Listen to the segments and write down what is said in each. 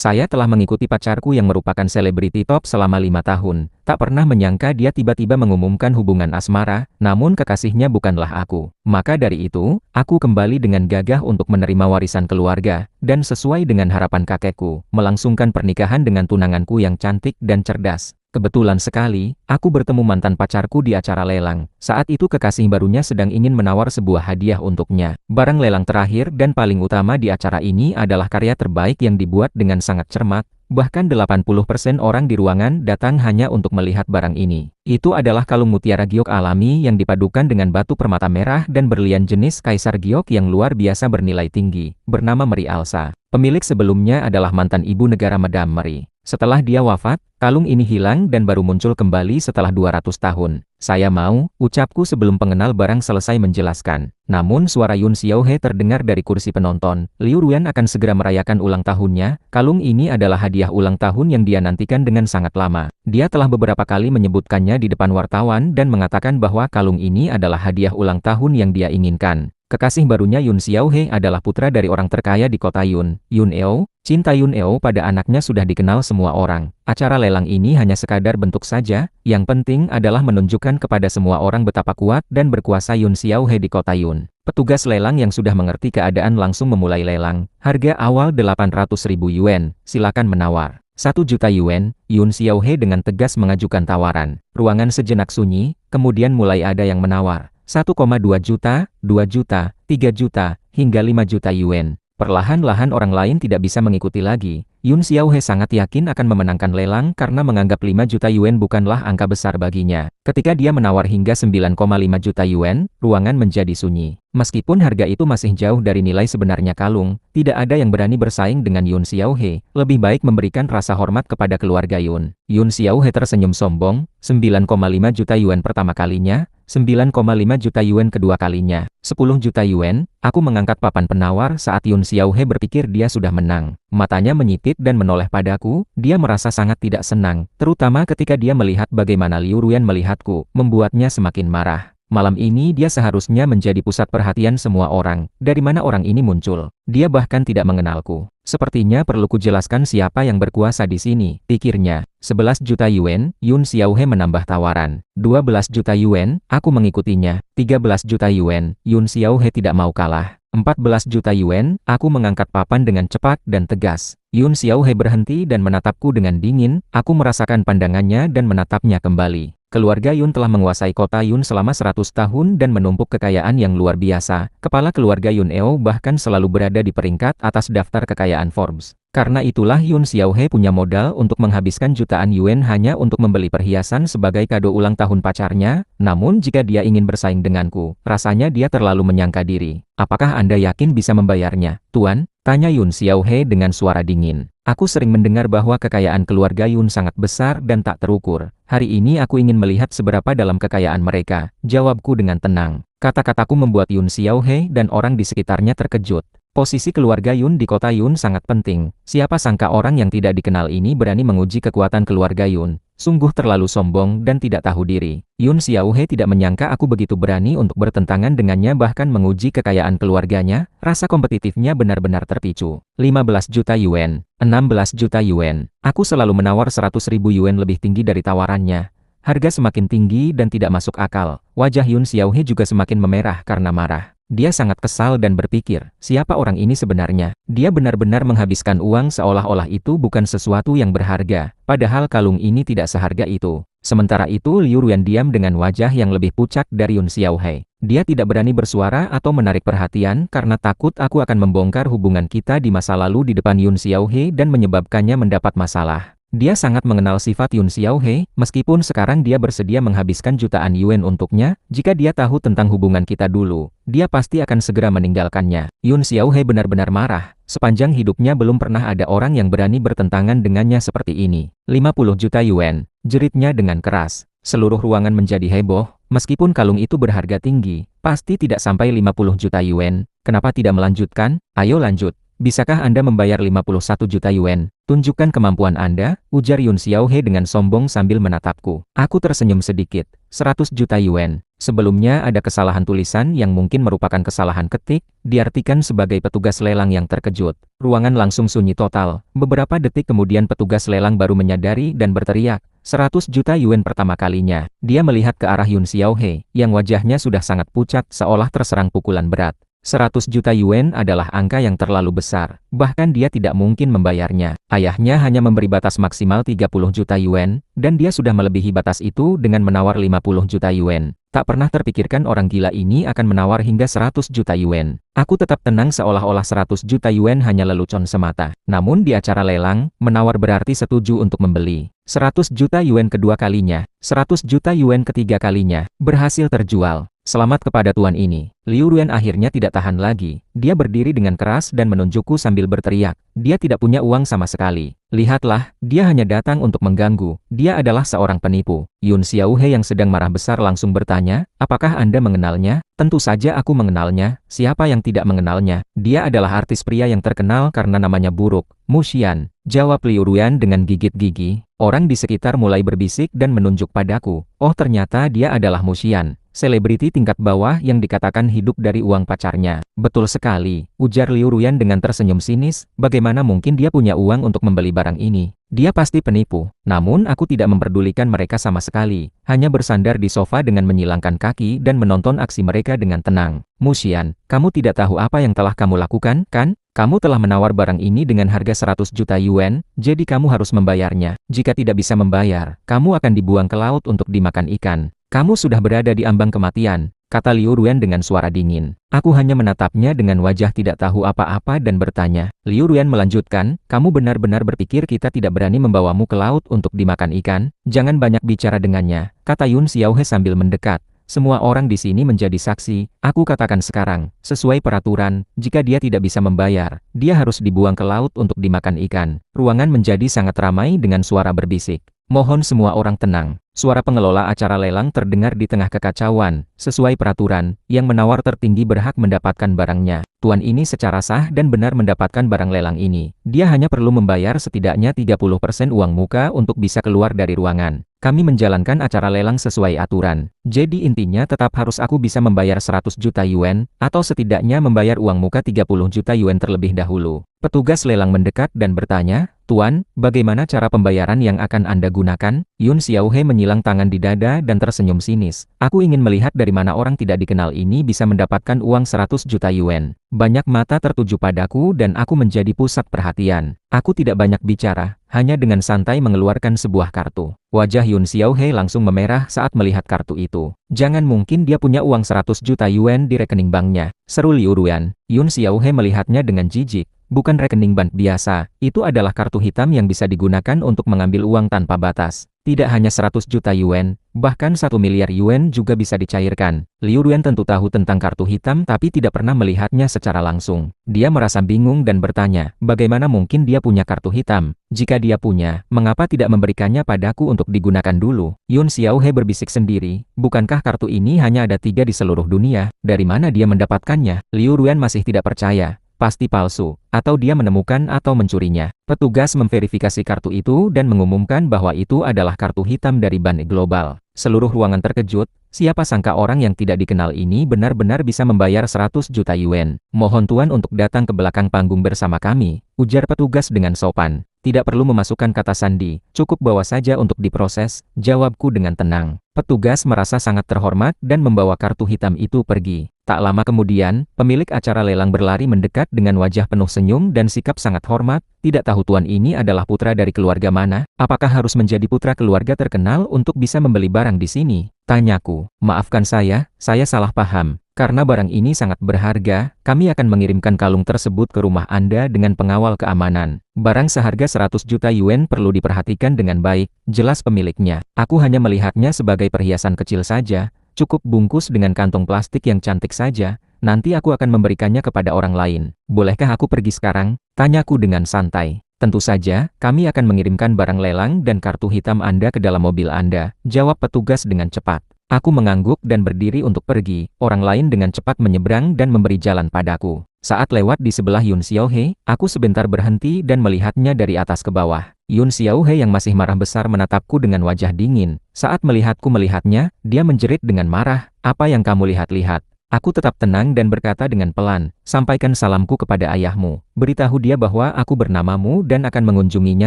Saya telah mengikuti pacarku yang merupakan selebriti top selama 5 tahun. Tak pernah menyangka dia tiba-tiba mengumumkan hubungan asmara, namun kekasihnya bukanlah aku. Maka dari itu, aku kembali dengan gagah untuk menerima warisan keluarga, dan sesuai dengan harapan kakekku, melangsungkan pernikahan dengan tunanganku yang cantik dan cerdas. Kebetulan sekali, aku bertemu mantan pacarku di acara lelang. Saat itu kekasih barunya sedang ingin menawar sebuah hadiah untuknya. Barang lelang terakhir dan paling utama di acara ini adalah karya terbaik yang dibuat dengan sangat cermat. Bahkan 80% orang di ruangan datang hanya untuk melihat barang ini. Itu adalah kalung mutiara giok alami yang dipadukan dengan batu permata merah dan berlian jenis kaisar giok yang luar biasa bernilai tinggi, bernama Mary Alsa. Pemilik sebelumnya adalah mantan ibu negara Madame Mary. Setelah dia wafat, kalung ini hilang dan baru muncul kembali setelah 200 tahun. Saya mau, ucapku sebelum pengenal barang selesai menjelaskan. Namun suara Yun Xiaohe terdengar dari kursi penonton. Liu Ruan akan segera merayakan ulang tahunnya. Kalung ini adalah hadiah ulang tahun yang dia nantikan dengan sangat lama. Dia telah beberapa kali menyebutkannya di depan wartawan dan mengatakan bahwa kalung ini adalah hadiah ulang tahun yang dia inginkan. Kekasih barunya Yun Xiaohe adalah putra dari orang terkaya di kota Yun, Yun Eo. Cinta Yun Eo pada anaknya sudah dikenal semua orang. Acara lelang ini hanya sekadar bentuk saja, yang penting adalah menunjukkan kepada semua orang betapa kuat dan berkuasa Yun Xiaohe di kota Yun. Petugas lelang yang sudah mengerti keadaan langsung memulai lelang. Harga awal 800.000 yuan, silakan menawar. 1 juta yuan, Yun Xiaohe dengan tegas mengajukan tawaran. Ruangan sejenak sunyi, kemudian mulai ada yang menawar. 1,2 juta, 2 juta, 3 juta, hingga 5 juta yuan. Perlahan-lahan orang lain tidak bisa mengikuti lagi. Yun Xiaohe sangat yakin akan memenangkan lelang karena menganggap 5 juta yuan bukanlah angka besar baginya. Ketika dia menawar hingga 9,5 juta yuan, ruangan menjadi sunyi. Meskipun harga itu masih jauh dari nilai sebenarnya kalung, tidak ada yang berani bersaing dengan Yun Xiaohe. Lebih baik memberikan rasa hormat kepada keluarga Yun. Yun Xiaohe tersenyum sombong. 9,5 juta yuan pertama kalinya, 9,5 juta yuan kedua kalinya, 10 juta yuan. Aku mengangkat papan penawar saat Yun Xiaohe berpikir dia sudah menang. Matanya menyipit dan menoleh padaku. Dia merasa sangat tidak senang, terutama ketika dia melihat bagaimana Liu Ruan melihatku, membuatnya semakin marah. Malam ini dia seharusnya menjadi pusat perhatian semua orang. Dari mana orang ini muncul? Dia bahkan tidak mengenalku. Sepertinya perlu kujelaskan siapa yang berkuasa di sini, pikirnya. 11 juta yuan, Yun Xiaohe menambah tawaran. 12 juta yuan, aku mengikutinya. 13 juta yuan, Yun Xiaohe tidak mau kalah. 14 juta yuan, aku mengangkat papan dengan cepat dan tegas. Yun Xiaohe berhenti dan menatapku dengan dingin. Aku merasakan pandangannya dan menatapnya kembali. Keluarga Yun telah menguasai kota Yun selama 100 tahun dan menumpuk kekayaan yang luar biasa. Kepala keluarga Yun Eo bahkan selalu berada di peringkat atas daftar kekayaan Forbes. Karena itulah Yun Xiaohe punya modal untuk menghabiskan jutaan yuan hanya untuk membeli perhiasan sebagai kado ulang tahun pacarnya. Namun jika dia ingin bersaing denganku, rasanya dia terlalu menyangka diri. Apakah Anda yakin bisa membayarnya, Tuan? Tanya Yun Xiaohe dengan suara dingin. Aku sering mendengar bahwa kekayaan keluarga Yun sangat besar dan tak terukur. Hari ini aku ingin melihat seberapa dalam kekayaan mereka, jawabku dengan tenang. Kata-kataku membuat Yun Xiaohe dan orang di sekitarnya terkejut. Posisi keluarga Yun di kota Yun sangat penting. Siapa sangka orang yang tidak dikenal ini berani menguji kekuatan keluarga Yun. Sungguh terlalu sombong dan tidak tahu diri. Yun Xiaohe tidak menyangka aku begitu berani untuk bertentangan dengannya bahkan menguji kekayaan keluarganya. Rasa kompetitifnya benar-benar terpicu. 15 juta yuan, 16 juta yuan. Aku selalu menawar 100.000 yuan lebih tinggi dari tawarannya. Harga semakin tinggi dan tidak masuk akal. Wajah Yun Xiaohe juga semakin memerah karena marah. Dia sangat kesal dan berpikir, siapa orang ini sebenarnya? Dia benar-benar menghabiskan uang seolah-olah itu bukan sesuatu yang berharga, padahal kalung ini tidak seharga itu. Sementara itu Liu Ruan diam dengan wajah yang lebih pucat dari Yun Xiaohe. Dia tidak berani bersuara atau menarik perhatian karena takut aku akan membongkar hubungan kita di masa lalu di depan Yun Xiaohe dan menyebabkannya mendapat masalah. Dia sangat mengenal sifat Yun Xiaohe, meskipun sekarang dia bersedia menghabiskan jutaan yuan untuknya. Jika dia tahu tentang hubungan kita dulu, dia pasti akan segera meninggalkannya. Yun Xiaohe benar-benar marah. Sepanjang hidupnya belum pernah ada orang yang berani bertentangan dengannya seperti ini. 50 juta yuan, jeritnya dengan keras. Seluruh ruangan menjadi heboh. Meskipun kalung itu berharga tinggi, pasti tidak sampai 50 juta yuan. Kenapa tidak melanjutkan? Ayo lanjut. Bisakah Anda membayar 51 juta yuan? Tunjukkan kemampuan Anda, ujar Yun Xiaohe dengan sombong sambil menatapku. Aku tersenyum sedikit. 100 juta yuan. Sebelumnya ada kesalahan tulisan yang mungkin merupakan kesalahan ketik, diartikan sebagai petugas lelang yang terkejut. Ruangan langsung sunyi total. Beberapa detik kemudian petugas lelang baru menyadari dan berteriak, 100 juta yuan pertama kalinya. Dia melihat ke arah Yun Xiaohe, yang wajahnya sudah sangat pucat seolah terserang pukulan berat. 100 juta yuan adalah angka yang terlalu besar, bahkan dia tidak mungkin membayarnya. Ayahnya hanya memberi batas maksimal 30 juta yuan, dan dia sudah melebihi batas itu dengan menawar 50 juta yuan. Tak pernah terpikirkan orang gila ini akan menawar hingga 100 juta yuan. Aku tetap tenang seolah-olah 100 juta yuan hanya lelucon semata. Namun di acara lelang, menawar berarti setuju untuk membeli. 100 juta yuan kedua kalinya, 100 juta yuan ketiga kalinya, berhasil terjual. Selamat kepada tuan ini. Liu Ruan akhirnya tidak tahan lagi. Dia berdiri dengan keras dan menunjukku sambil berteriak. Dia tidak punya uang sama sekali. Lihatlah, dia hanya datang untuk mengganggu. Dia adalah seorang penipu. Yun Xiaohe yang sedang marah besar langsung bertanya, apakah Anda mengenalnya? Tentu saja aku mengenalnya. Siapa yang tidak mengenalnya? Dia adalah artis pria yang terkenal karena namanya buruk. Mu Xian, jawab Liu Ruan dengan gigit gigi. Orang di sekitar mulai berbisik dan menunjuk padaku. Oh, ternyata dia adalah Mu Xian, selebriti tingkat bawah yang dikatakan hidup dari uang pacarnya. Betul sekali, ujar Liu Ruan dengan tersenyum sinis, bagaimana mungkin dia punya uang untuk membeli barang ini? Dia pasti penipu. Namun aku tidak memperdulikan mereka sama sekali, hanya bersandar di sofa dengan menyilangkan kaki dan menonton aksi mereka dengan tenang. Mu Xian, kamu tidak tahu apa yang telah kamu lakukan, kan? Kamu telah menawar barang ini dengan harga 100 juta yuan, jadi kamu harus membayarnya. Jika tidak bisa membayar, kamu akan dibuang ke laut untuk dimakan ikan. Kamu sudah berada di ambang kematian, kata Liu Ruan dengan suara dingin. Aku hanya menatapnya dengan wajah tidak tahu apa-apa dan bertanya. Liu Ruan melanjutkan, kamu benar-benar berpikir kita tidak berani membawamu ke laut untuk dimakan ikan? Jangan banyak bicara dengannya, kata Yun Xiaohe sambil mendekat. Semua orang di sini menjadi saksi. Aku katakan sekarang, sesuai peraturan, jika dia tidak bisa membayar, dia harus dibuang ke laut untuk dimakan ikan. Ruangan menjadi sangat ramai dengan suara berbisik. Mohon semua orang tenang. Suara pengelola acara lelang terdengar di tengah kekacauan. Sesuai peraturan, yang menawar tertinggi berhak mendapatkan barangnya. Tuan ini secara sah dan benar mendapatkan barang lelang ini. Dia hanya perlu membayar setidaknya 30% uang muka untuk bisa keluar dari ruangan. Kami menjalankan acara lelang sesuai aturan. Jadi intinya tetap harus aku bisa membayar 100 juta yuan, atau setidaknya membayar uang muka 30 juta yuan terlebih dahulu. Petugas lelang mendekat dan bertanya, Tuan, bagaimana cara pembayaran yang akan Anda gunakan? Yun Xiaohe menyilang tangan di dada dan tersenyum sinis. Aku ingin melihat dari mana orang tidak dikenal ini bisa mendapatkan uang 100 juta yuan. Banyak mata tertuju padaku dan aku menjadi pusat perhatian. Aku tidak banyak bicara, hanya dengan santai mengeluarkan sebuah kartu. Wajah Yun Xiaohe langsung memerah saat melihat kartu itu. Jangan mungkin dia punya uang 100 juta yuan di rekening banknya, seru Liu Ruan. Yun Xiaohe melihatnya dengan jijik. Bukan rekening bank biasa, itu adalah kartu hitam yang bisa digunakan untuk mengambil uang tanpa batas. Tidak hanya 100 juta yuan, bahkan 1 miliar yuan juga bisa dicairkan. Liu Ruan tentu tahu tentang kartu hitam tapi tidak pernah melihatnya secara langsung. Dia merasa bingung dan bertanya, bagaimana mungkin dia punya kartu hitam? Jika dia punya, mengapa tidak memberikannya padaku untuk digunakan dulu? Yun Xiaohe berbisik sendiri, bukankah kartu ini hanya ada 3 di seluruh dunia? Dari mana dia mendapatkannya? Liu Ruan masih tidak percaya. Pasti palsu, atau dia menemukan atau mencurinya. Petugas memverifikasi kartu itu dan mengumumkan bahwa itu adalah kartu hitam dari Bank Global. Seluruh ruangan terkejut, siapa sangka orang yang tidak dikenal ini benar-benar bisa membayar 100 juta yuan. Mohon Tuan untuk datang ke belakang panggung bersama kami, ujar petugas dengan sopan. Tidak perlu memasukkan kata sandi, cukup bawa saja untuk diproses, jawabku dengan tenang. Petugas merasa sangat terhormat dan membawa kartu hitam itu pergi. Tak lama kemudian, pemilik acara lelang berlari mendekat dengan wajah penuh senyum dan sikap sangat hormat. Tidak tahu tuan ini adalah putra dari keluarga mana? Apakah harus menjadi putra keluarga terkenal untuk bisa membeli barang di sini? Tanyaku. Maafkan saya salah paham. Karena barang ini sangat berharga, kami akan mengirimkan kalung tersebut ke rumah Anda dengan pengawal keamanan. Barang seharga 100 juta yuan perlu diperhatikan dengan baik, jelas pemiliknya. Aku hanya melihatnya sebagai perhiasan kecil saja, cukup bungkus dengan kantong plastik yang cantik saja, nanti aku akan memberikannya kepada orang lain. Bolehkah aku pergi sekarang? Tanyaku dengan santai. Tentu saja, kami akan mengirimkan barang lelang dan kartu hitam Anda ke dalam mobil Anda, jawab petugas dengan cepat. Aku mengangguk dan berdiri untuk pergi, orang lain dengan cepat menyeberang dan memberi jalan padaku. Saat lewat di sebelah Yun Xiaohe, aku sebentar berhenti dan melihatnya dari atas ke bawah. Yun Xiaohe yang masih marah besar menatapku dengan wajah dingin. Saat melihatku melihatnya, dia menjerit dengan marah, "Apa yang kamu lihat-lihat?" Aku tetap tenang dan berkata dengan pelan, "Sampaikan salamku kepada ayahmu. Beritahu dia bahwa aku bernamamu dan akan mengunjunginya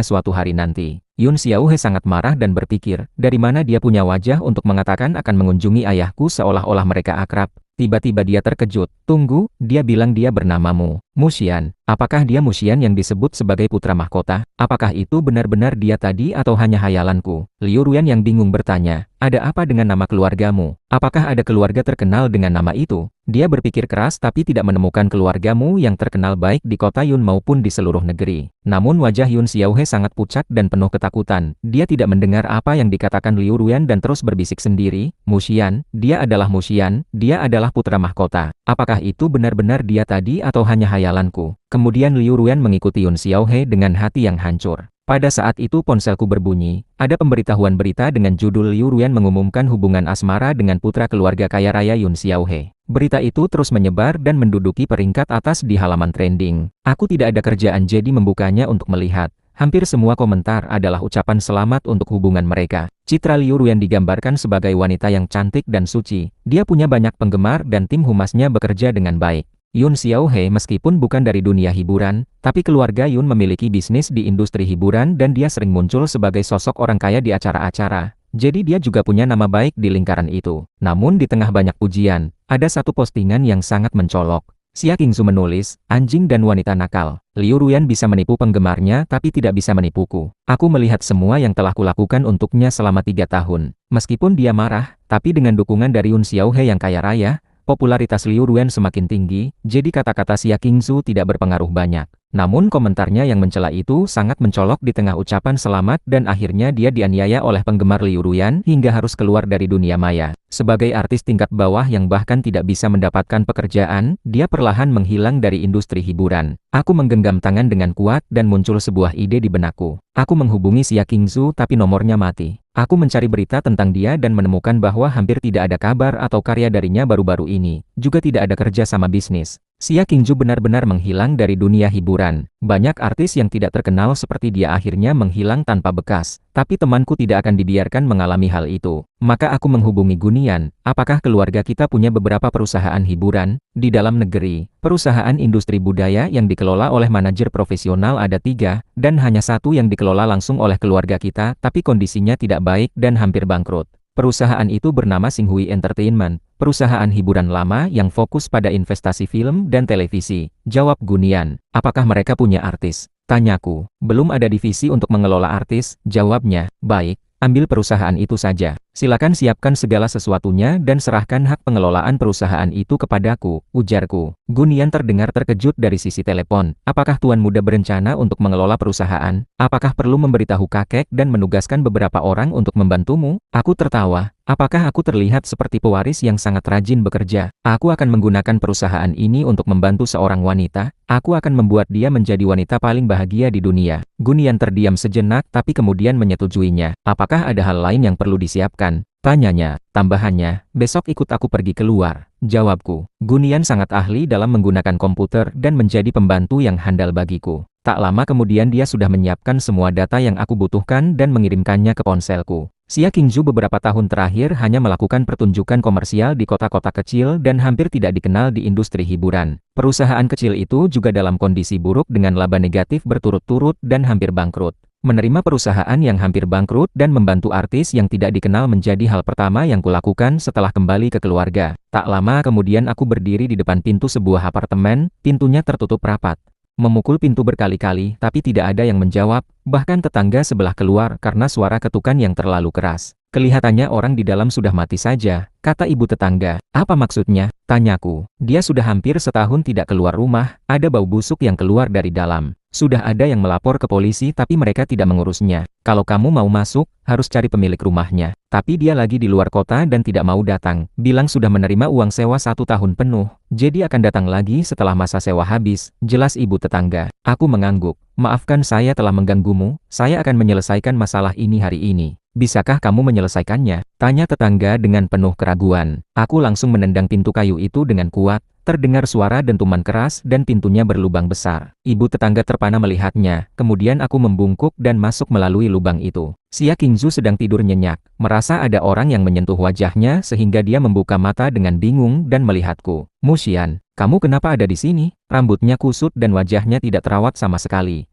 suatu hari nanti." Yun Xiaohe sangat marah dan berpikir, dari mana dia punya wajah untuk mengatakan akan mengunjungi ayahku seolah-olah mereka akrab. Tiba-tiba dia terkejut. "Tunggu, dia bilang dia bernamamu. Muxian. Apakah dia Muxian yang disebut sebagai putra mahkota? Apakah itu benar-benar dia tadi atau hanya hayalanku?" Liu Ruyan yang bingung bertanya, "Ada apa dengan nama keluargamu? Apakah ada keluarga terkenal dengan nama itu?" Dia berpikir keras tapi tidak menemukan keluargamu yang terkenal baik di kota Yun maupun di seluruh negeri. Namun wajah Yun Xiaohe sangat pucat dan penuh ketakutan. Dia tidak mendengar apa yang dikatakan Liu Ruyan dan terus berbisik sendiri, "Muxian, dia adalah Muxian, dia adalah putra mahkota. Apakah itu benar-benar dia tadi atau hanya hayalanku?" Kemudian Liu Ruyan mengikuti Yun Xiaohe dengan hati yang hancur. Pada saat itu ponselku berbunyi, ada pemberitahuan berita dengan judul Liu Ruyan mengumumkan hubungan asmara dengan putra keluarga kaya raya Yun Xiaohe. Berita itu terus menyebar dan menduduki peringkat atas di halaman trending. Aku tidak ada kerjaan jadi membukanya untuk melihat. Hampir semua komentar adalah ucapan selamat untuk hubungan mereka. Citra Liu Ruyan digambarkan sebagai wanita yang cantik dan suci. Dia punya banyak penggemar dan tim humasnya bekerja dengan baik. Yun Xiaohe meskipun bukan dari dunia hiburan, tapi keluarga Yun memiliki bisnis di industri hiburan dan dia sering muncul sebagai sosok orang kaya di acara-acara. Jadi dia juga punya nama baik di lingkaran itu. Namun di tengah banyak pujian, ada satu postingan yang sangat mencolok. Xia Qingzu menulis, "Anjing dan wanita nakal. Liu Ruyan bisa menipu penggemarnya tapi tidak bisa menipuku. Aku melihat semua yang telah kulakukan untuknya selama 3 tahun. Meskipun dia marah, tapi dengan dukungan dari Yun Xiaohe yang kaya raya, popularitas Liu Ruyan semakin tinggi, jadi kata-kata Xia Qingzu tidak berpengaruh banyak." Namun komentarnya yang mencela itu sangat mencolok di tengah ucapan selamat dan akhirnya dia dianiaya oleh penggemar Liu Ruyan hingga harus keluar dari dunia maya. Sebagai artis tingkat bawah yang bahkan tidak bisa mendapatkan pekerjaan, dia perlahan menghilang dari industri hiburan. Aku menggenggam tangan dengan kuat dan muncul sebuah ide di benakku. Aku menghubungi Xia Qingzu tapi nomornya mati. Aku mencari berita tentang dia dan menemukan bahwa hampir tidak ada kabar atau karya darinya baru-baru ini. Juga tidak ada kerja sama bisnis. Xia Qingzu benar-benar menghilang dari dunia hiburan. Banyak artis yang tidak terkenal seperti dia akhirnya menghilang tanpa bekas. Tapi temanku tidak akan dibiarkan mengalami hal itu. Maka aku menghubungi Gunian. "Apakah keluarga kita punya beberapa perusahaan hiburan di dalam negeri?" Perusahaan industri budaya yang dikelola oleh manajer profesional ada 3, dan hanya 1 yang dikelola langsung oleh keluarga kita, tapi kondisinya tidak baik dan hampir bangkrut. Perusahaan itu bernama Xinghui Entertainment, perusahaan hiburan lama yang fokus pada investasi film dan televisi. Jawab Gunian. "Apakah mereka punya artis?" Tanyaku. "Belum ada divisi untuk mengelola artis," jawabnya. "Baik, ambil perusahaan itu saja. Silakan siapkan segala sesuatunya dan serahkan hak pengelolaan perusahaan itu kepadaku," ujarku. Gunian terdengar terkejut dari sisi telepon. "Apakah Tuan Muda berencana untuk mengelola perusahaan? Apakah perlu memberitahu kakek dan menugaskan beberapa orang untuk membantumu?" Aku tertawa. Apakah aku terlihat seperti pewaris yang sangat rajin bekerja? Aku akan menggunakan perusahaan ini untuk membantu seorang wanita. Aku akan membuat dia menjadi wanita paling bahagia di dunia. Gunian terdiam sejenak tapi kemudian menyetujuinya. "Apakah ada hal lain yang perlu disiapkan?" tanyanya. Tambahannya, "Besok ikut aku pergi keluar," jawabku. Gunian sangat ahli dalam menggunakan komputer dan menjadi pembantu yang handal bagiku. Tak lama kemudian dia sudah menyiapkan semua data yang aku butuhkan dan mengirimkannya ke ponselku. Xia Qingzu beberapa tahun terakhir hanya melakukan pertunjukan komersial di kota-kota kecil dan hampir tidak dikenal di industri hiburan. Perusahaan kecil itu juga dalam kondisi buruk dengan laba negatif berturut-turut dan hampir bangkrut. Menerima perusahaan yang hampir bangkrut dan membantu artis yang tidak dikenal menjadi hal pertama yang kulakukan setelah kembali ke keluarga. Tak lama kemudian aku berdiri di depan pintu sebuah apartemen, pintunya tertutup rapat. Memukul pintu berkali-kali tapi tidak ada yang menjawab, bahkan tetangga sebelah keluar karena suara ketukan yang terlalu keras. "Kelihatannya orang di dalam sudah mati saja," kata ibu tetangga. "Apa maksudnya?" tanyaku. "Dia sudah hampir setahun tidak keluar rumah, ada bau busuk yang keluar dari dalam. Sudah ada yang melapor ke polisi tapi mereka tidak mengurusnya. Kalau kamu mau masuk, harus cari pemilik rumahnya. Tapi dia lagi di luar kota dan tidak mau datang. Bilang sudah menerima uang sewa 1 tahun penuh. Jadi akan datang lagi setelah masa sewa habis," jelas ibu tetangga. Aku mengangguk. "Maafkan saya telah mengganggumu, saya akan menyelesaikan masalah ini hari ini." "Bisakah kamu menyelesaikannya?" tanya tetangga dengan penuh keraguan. Aku langsung menendang pintu kayu itu dengan kuat. Terdengar suara dentuman keras dan pintunya berlubang besar. Ibu tetangga terpana melihatnya, kemudian aku membungkuk dan masuk melalui lubang itu. Xia Qingzu sedang tidur nyenyak, merasa ada orang yang menyentuh wajahnya sehingga dia membuka mata dengan bingung dan melihatku. Mu Xian, kamu kenapa ada di sini? Rambutnya kusut dan wajahnya tidak terawat sama sekali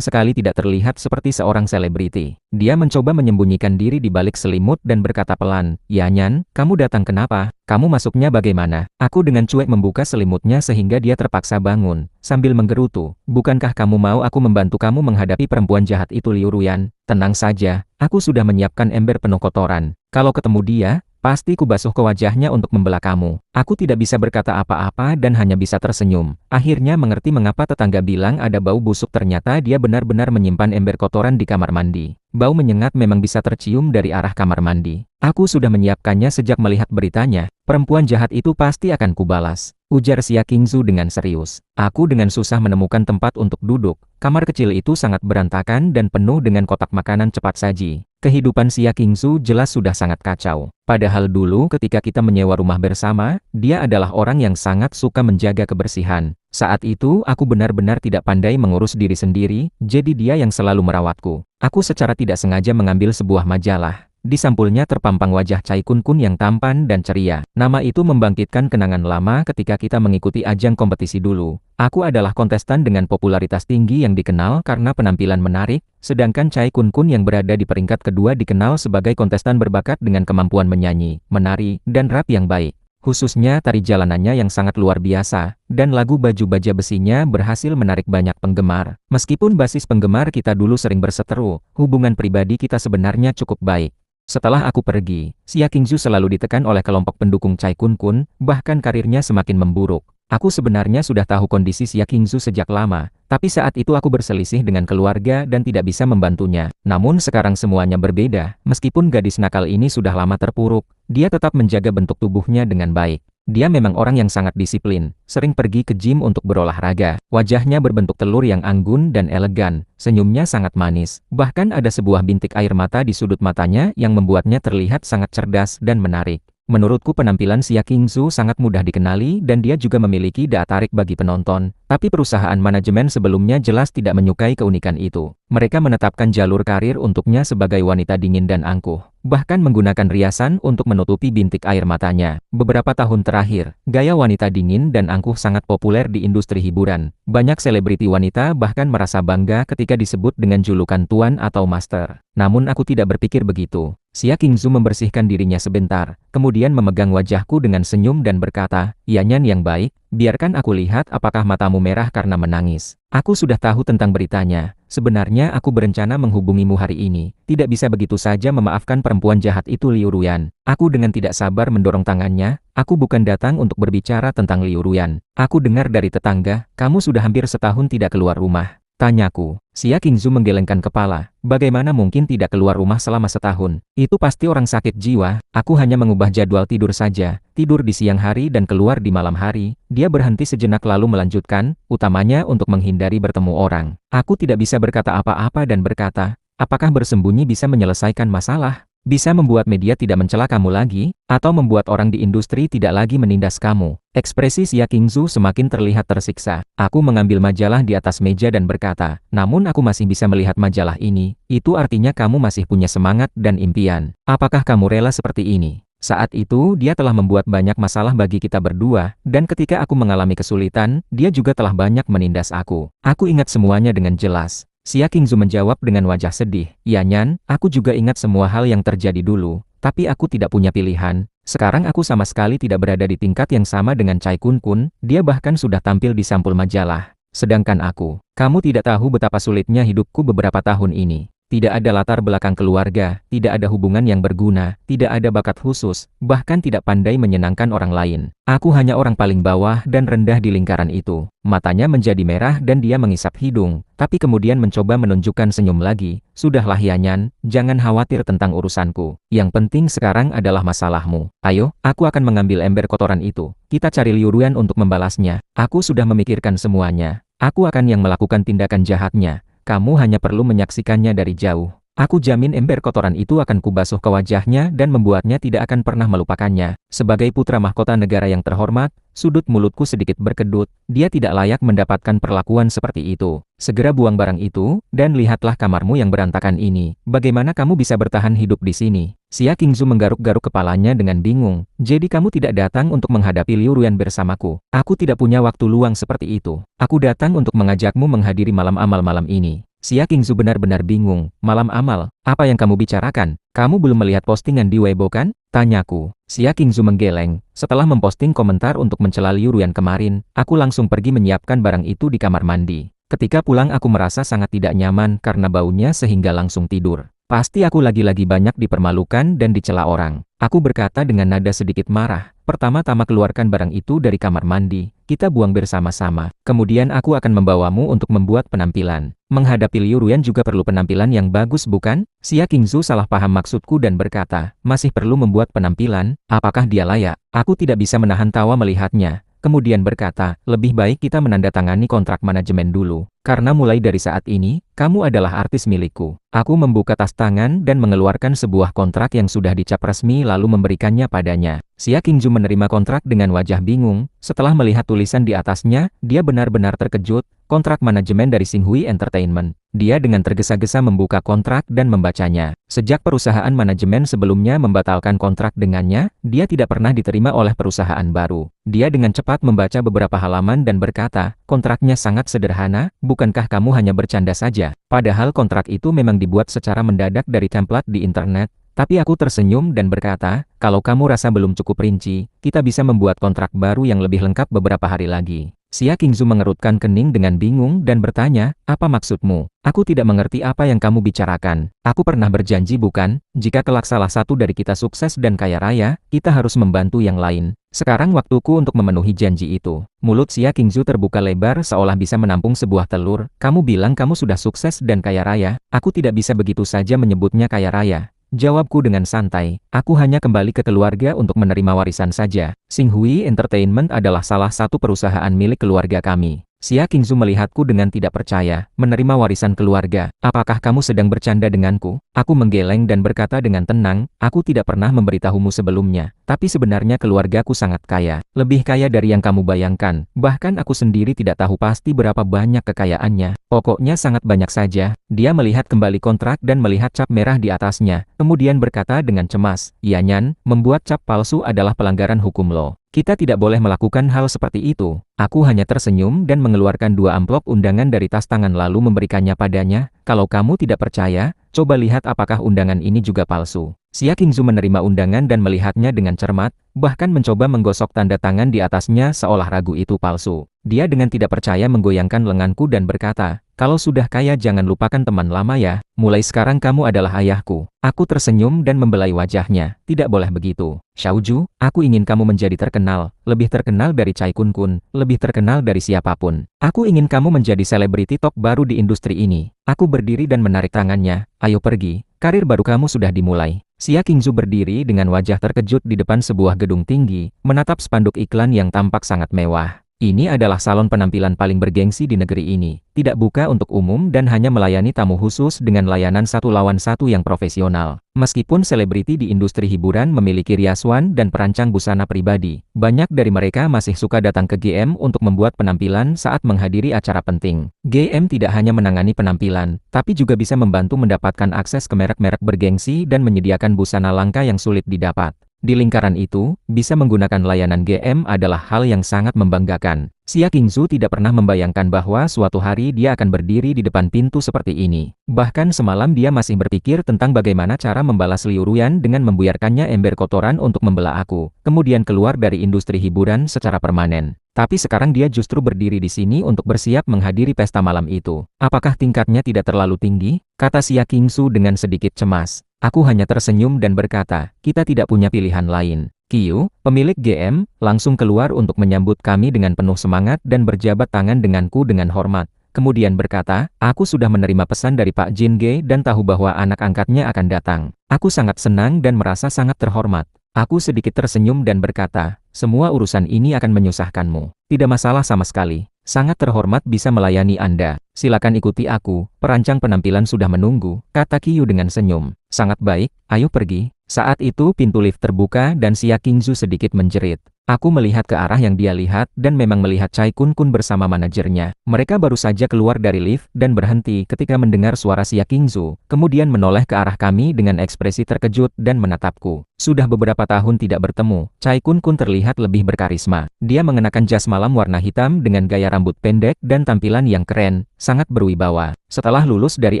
tidak terlihat seperti seorang selebriti. Dia mencoba menyembunyikan diri di balik selimut dan berkata pelan, "Yanyan, kamu datang kenapa? Kamu masuknya bagaimana?" Aku dengan cuek membuka selimutnya sehingga dia terpaksa bangun, sambil menggerutu. "Bukankah kamu mau aku membantu kamu menghadapi perempuan jahat itu, Liu Ruyan?" "Tenang saja, aku sudah menyiapkan ember penuh kotoran. Kalau ketemu dia, pasti ku basuh ke wajahnya untuk membelah kamu." Aku tidak bisa berkata apa-apa dan hanya bisa tersenyum. Akhirnya mengerti mengapa tetangga bilang ada bau busuk, ternyata dia benar-benar menyimpan ember kotoran di kamar mandi. Bau menyengat memang bisa tercium dari arah kamar mandi. Aku sudah menyiapkannya sejak melihat beritanya. "Perempuan jahat itu pasti akan kubalas," ujar Xia Qingzu dengan serius. Aku dengan susah menemukan tempat untuk duduk. Kamar kecil itu sangat berantakan dan penuh dengan kotak makanan cepat saji. Kehidupan Xia Qingzu jelas sudah sangat kacau. Padahal dulu ketika kita menyewa rumah bersama, dia adalah orang yang sangat suka menjaga kebersihan. Saat itu aku benar-benar tidak pandai mengurus diri sendiri, jadi dia yang selalu merawatku. Aku secara tidak sengaja mengambil sebuah majalah. Di sampulnya terpampang wajah Cai Kun yang tampan dan ceria. Nama itu membangkitkan kenangan lama ketika kita mengikuti ajang kompetisi dulu. Aku adalah kontestan dengan popularitas tinggi yang dikenal karena penampilan menarik, sedangkan Cai Kun yang berada di peringkat kedua dikenal sebagai kontestan berbakat dengan kemampuan menyanyi, menari, dan rap yang baik. Khususnya tari jalanannya yang sangat luar biasa, dan lagu baju baja besinya berhasil menarik banyak penggemar. Meskipun basis penggemar kita dulu sering berseteru, hubungan pribadi kita sebenarnya cukup baik. Setelah aku pergi, Xia Qingzu selalu ditekan oleh kelompok pendukung Cai Kun, bahkan karirnya semakin memburuk. Aku sebenarnya sudah tahu kondisi Xia Qingzu sejak lama, tapi saat itu aku berselisih dengan keluarga dan tidak bisa membantunya. Namun sekarang semuanya berbeda, meskipun gadis nakal ini sudah lama terpuruk, dia tetap menjaga bentuk tubuhnya dengan baik. Dia memang orang yang sangat disiplin, sering pergi ke gym untuk berolahraga. Wajahnya berbentuk telur yang anggun dan elegan, senyumnya sangat manis. Bahkan ada sebuah bintik air mata di sudut matanya yang membuatnya terlihat sangat cerdas dan menarik. Menurutku penampilan Xia Qingzu sangat mudah dikenali dan dia juga memiliki daya tarik bagi penonton. Tapi perusahaan manajemen sebelumnya jelas tidak menyukai keunikan itu. Mereka menetapkan jalur karir untuknya sebagai wanita dingin dan angkuh. Bahkan menggunakan riasan untuk menutupi bintik air matanya. Beberapa tahun terakhir, gaya wanita dingin dan angkuh sangat populer di industri hiburan. Banyak selebriti wanita bahkan merasa bangga ketika disebut dengan julukan tuan atau master. Namun aku tidak berpikir begitu. Xia Qingzu membersihkan dirinya sebentar, kemudian memegang wajahku dengan senyum dan berkata, "Yanyan yang baik, biarkan aku lihat apakah matamu merah karena menangis." Aku sudah tahu tentang beritanya. Sebenarnya aku berencana menghubungimu hari ini. Tidak bisa begitu saja memaafkan perempuan jahat itu, Liu Ruyan. Aku dengan tidak sabar mendorong tangannya. Aku bukan datang untuk berbicara tentang Liu Ruyan. Aku dengar dari tetangga, kamu sudah hampir setahun tidak keluar rumah. Tanyaku. Xia Qingzu menggelengkan kepala. Bagaimana mungkin tidak keluar rumah selama setahun? Itu pasti orang sakit jiwa. Aku hanya mengubah jadwal tidur saja. Tidur di siang hari dan keluar di malam hari. Dia berhenti sejenak lalu melanjutkan, utamanya untuk menghindari bertemu orang. Aku tidak bisa berkata apa-apa dan berkata, apakah bersembunyi bisa menyelesaikan masalah? Bisa membuat media tidak mencela kamu lagi, atau membuat orang di industri tidak lagi menindas kamu. Ekspresi Xia Qingzu semakin terlihat tersiksa. Aku mengambil majalah di atas meja dan berkata, namun aku masih bisa melihat majalah ini. Itu artinya kamu masih punya semangat dan impian. Apakah kamu rela seperti ini? Saat itu, dia telah membuat banyak masalah bagi kita berdua, dan ketika aku mengalami kesulitan, dia juga telah banyak menindas aku. Aku ingat semuanya dengan jelas. Xia Qingzu menjawab dengan wajah sedih. Yanyan, aku juga ingat semua hal yang terjadi dulu, tapi aku tidak punya pilihan. Sekarang aku sama sekali tidak berada di tingkat yang sama dengan Cai Kun, dia bahkan sudah tampil di sampul majalah. Sedangkan aku, kamu tidak tahu betapa sulitnya hidupku beberapa tahun ini. Tidak ada latar belakang keluarga, tidak ada hubungan yang berguna, tidak ada bakat khusus, bahkan tidak pandai menyenangkan orang lain. Aku hanya orang paling bawah dan rendah di lingkaran itu. Matanya menjadi merah dan dia mengisap hidung, tapi kemudian mencoba menunjukkan senyum lagi. Sudahlah Yanyan, jangan khawatir tentang urusanku. Yang penting sekarang adalah masalahmu. Ayo, aku akan mengambil ember kotoran itu. Kita cari Liu Ruyan untuk membalasnya. Aku sudah memikirkan semuanya. Aku akan yang melakukan tindakan jahatnya. Kamu hanya perlu menyaksikannya dari jauh. Aku jamin ember kotoran itu akan kubasuh ke wajahnya dan membuatnya tidak akan pernah melupakannya. Sebagai putra mahkota negara yang terhormat, sudut mulutku sedikit berkedut, dia tidak layak mendapatkan perlakuan seperti itu. Segera buang barang itu, dan lihatlah kamarmu yang berantakan ini. Bagaimana kamu bisa bertahan hidup di sini? Xia Qingzu menggaruk-garuk kepalanya dengan bingung. Jadi kamu tidak datang untuk menghadapi Liu Ruyan bersamaku. Aku tidak punya waktu luang seperti itu. Aku datang untuk mengajakmu menghadiri malam amal malam ini. Xia Qingzu benar-benar bingung. Malam amal? Apa yang kamu bicarakan? Kamu belum melihat postingan di Weibo kan? Tanyaku. Xia Qingzu menggeleng. Setelah memposting komentar untuk mencela Liu Ruyan kemarin, aku langsung pergi menyiapkan barang itu di kamar mandi. Ketika pulang aku merasa sangat tidak nyaman karena baunya sehingga langsung tidur. Pasti aku lagi-lagi banyak dipermalukan dan dicela orang. Aku berkata dengan nada sedikit marah. Pertama-tama keluarkan barang itu dari kamar mandi. Kita buang bersama-sama. Kemudian aku akan membawamu untuk membuat penampilan. Menghadapi Liu Ruyan juga perlu penampilan yang bagus bukan? Xia Qingzu salah paham maksudku dan berkata, masih perlu membuat penampilan? Apakah dia layak? Aku tidak bisa menahan tawa melihatnya. Kemudian berkata, lebih baik kita menandatangani kontrak manajemen dulu. Karena mulai dari saat ini, kamu adalah artis milikku. Aku membuka tas tangan dan mengeluarkan sebuah kontrak yang sudah dicap resmi lalu memberikannya padanya. Xia Qingzu menerima kontrak dengan wajah bingung. Setelah melihat tulisan di atasnya, dia benar-benar terkejut. Kontrak manajemen dari Xinghui Entertainment. Dia dengan tergesa-gesa membuka kontrak dan membacanya. Sejak perusahaan manajemen sebelumnya membatalkan kontrak dengannya, dia tidak pernah diterima oleh perusahaan baru. Dia dengan cepat membaca beberapa halaman dan berkata, kontraknya sangat sederhana, bukankah kamu hanya bercanda saja? Padahal kontrak itu memang dibuat secara mendadak dari template di internet. Tapi aku tersenyum dan berkata, kalau kamu rasa belum cukup rinci, kita bisa membuat kontrak baru yang lebih lengkap beberapa hari lagi. Xia Qingzu mengerutkan kening dengan bingung dan bertanya, apa maksudmu? Aku tidak mengerti apa yang kamu bicarakan. Aku pernah berjanji bukan, jika kelak salah satu dari kita sukses dan kaya raya, kita harus membantu yang lain. Sekarang waktuku untuk memenuhi janji itu. Mulut Xia Qingzu terbuka lebar seolah bisa menampung sebuah telur. Kamu bilang kamu sudah sukses dan kaya raya, aku tidak bisa begitu saja menyebutnya kaya raya. Jawabku dengan santai, aku hanya kembali ke keluarga untuk menerima warisan saja. Xinghui Entertainment adalah salah satu perusahaan milik keluarga kami. Xia Qingzu melihatku dengan tidak percaya, menerima warisan keluarga. Apakah kamu sedang bercanda denganku? Aku menggeleng dan berkata dengan tenang, aku tidak pernah memberitahumu sebelumnya. Tapi sebenarnya keluargaku sangat kaya. Lebih kaya dari yang kamu bayangkan. Bahkan aku sendiri tidak tahu pasti berapa banyak kekayaannya. Pokoknya sangat banyak saja. Dia melihat kembali kontrak dan melihat cap merah di atasnya. Kemudian berkata dengan cemas, Yanyan, membuat cap palsu adalah pelanggaran hukum lo. Kita tidak boleh melakukan hal seperti itu. Aku hanya tersenyum dan mengeluarkan 2 amplop undangan dari tas tangan lalu memberikannya padanya. Kalau kamu tidak percaya, coba lihat apakah undangan ini juga palsu. Xia Qingzu menerima undangan dan melihatnya dengan cermat, bahkan mencoba menggosok tanda tangan di atasnya seolah ragu itu palsu. Dia dengan tidak percaya menggoyangkan lenganku dan berkata, kalau sudah kaya jangan lupakan teman lama ya, mulai sekarang kamu adalah ayahku. Aku tersenyum dan membelai wajahnya, tidak boleh begitu. Xiaoju, aku ingin kamu menjadi terkenal, lebih terkenal dari Cai Kun, lebih terkenal dari siapapun. Aku ingin kamu menjadi selebriti top baru di industri ini. Aku berdiri dan menarik tangannya, ayo pergi, karir baru kamu sudah dimulai. Xia Qingzu berdiri dengan wajah terkejut di depan sebuah gedung tinggi, menatap spanduk iklan yang tampak sangat mewah. Ini adalah salon penampilan paling bergengsi di negeri ini, tidak buka untuk umum dan hanya melayani tamu khusus dengan layanan 1 lawan 1 yang profesional. Meskipun selebriti di industri hiburan memiliki riaswan dan perancang busana pribadi, banyak dari mereka masih suka datang ke GM untuk membuat penampilan saat menghadiri acara penting. GM tidak hanya menangani penampilan, tapi juga bisa membantu mendapatkan akses ke merek-merek bergengsi dan menyediakan busana langka yang sulit didapat. Di lingkaran itu, bisa menggunakan layanan GM adalah hal yang sangat membanggakan. Xia Qingzu tidak pernah membayangkan bahwa suatu hari dia akan berdiri di depan pintu seperti ini. Bahkan semalam dia masih berpikir tentang bagaimana cara membalas Liu Ruyan dengan membiarkannya ember kotoran untuk membela aku, kemudian keluar dari industri hiburan secara permanen. Tapi sekarang dia justru berdiri di sini untuk bersiap menghadiri pesta malam itu. Apakah tingkatnya tidak terlalu tinggi? Kata Xia Qingzu dengan sedikit cemas. Aku hanya tersenyum dan berkata, kita tidak punya pilihan lain. Qiu, pemilik GM, langsung keluar untuk menyambut kami dengan penuh semangat dan berjabat tangan denganku dengan hormat. Kemudian berkata, aku sudah menerima pesan dari Pak Jin Ge dan tahu bahwa anak angkatnya akan datang. Aku sangat senang dan merasa sangat terhormat. Aku sedikit tersenyum dan berkata, semua urusan ini akan menyusahkanmu. Tidak masalah sama sekali. Sangat terhormat bisa melayani Anda. Silakan ikuti aku, perancang penampilan sudah menunggu, kata Qiyu dengan senyum. Sangat baik, ayo pergi. Saat itu pintu lift terbuka dan Xia Qingzu sedikit menjerit. Aku melihat ke arah yang dia lihat dan memang melihat Cai Kun bersama manajernya. Mereka baru saja keluar dari lift dan berhenti ketika mendengar suara Xia Qingzu, kemudian menoleh ke arah kami dengan ekspresi terkejut dan menatapku. Sudah beberapa tahun tidak bertemu, Cai Kun terlihat lebih berkarisma. Dia mengenakan jas malam warna hitam dengan gaya rambut pendek dan tampilan yang keren, sangat berwibawa. Setelah lulus dari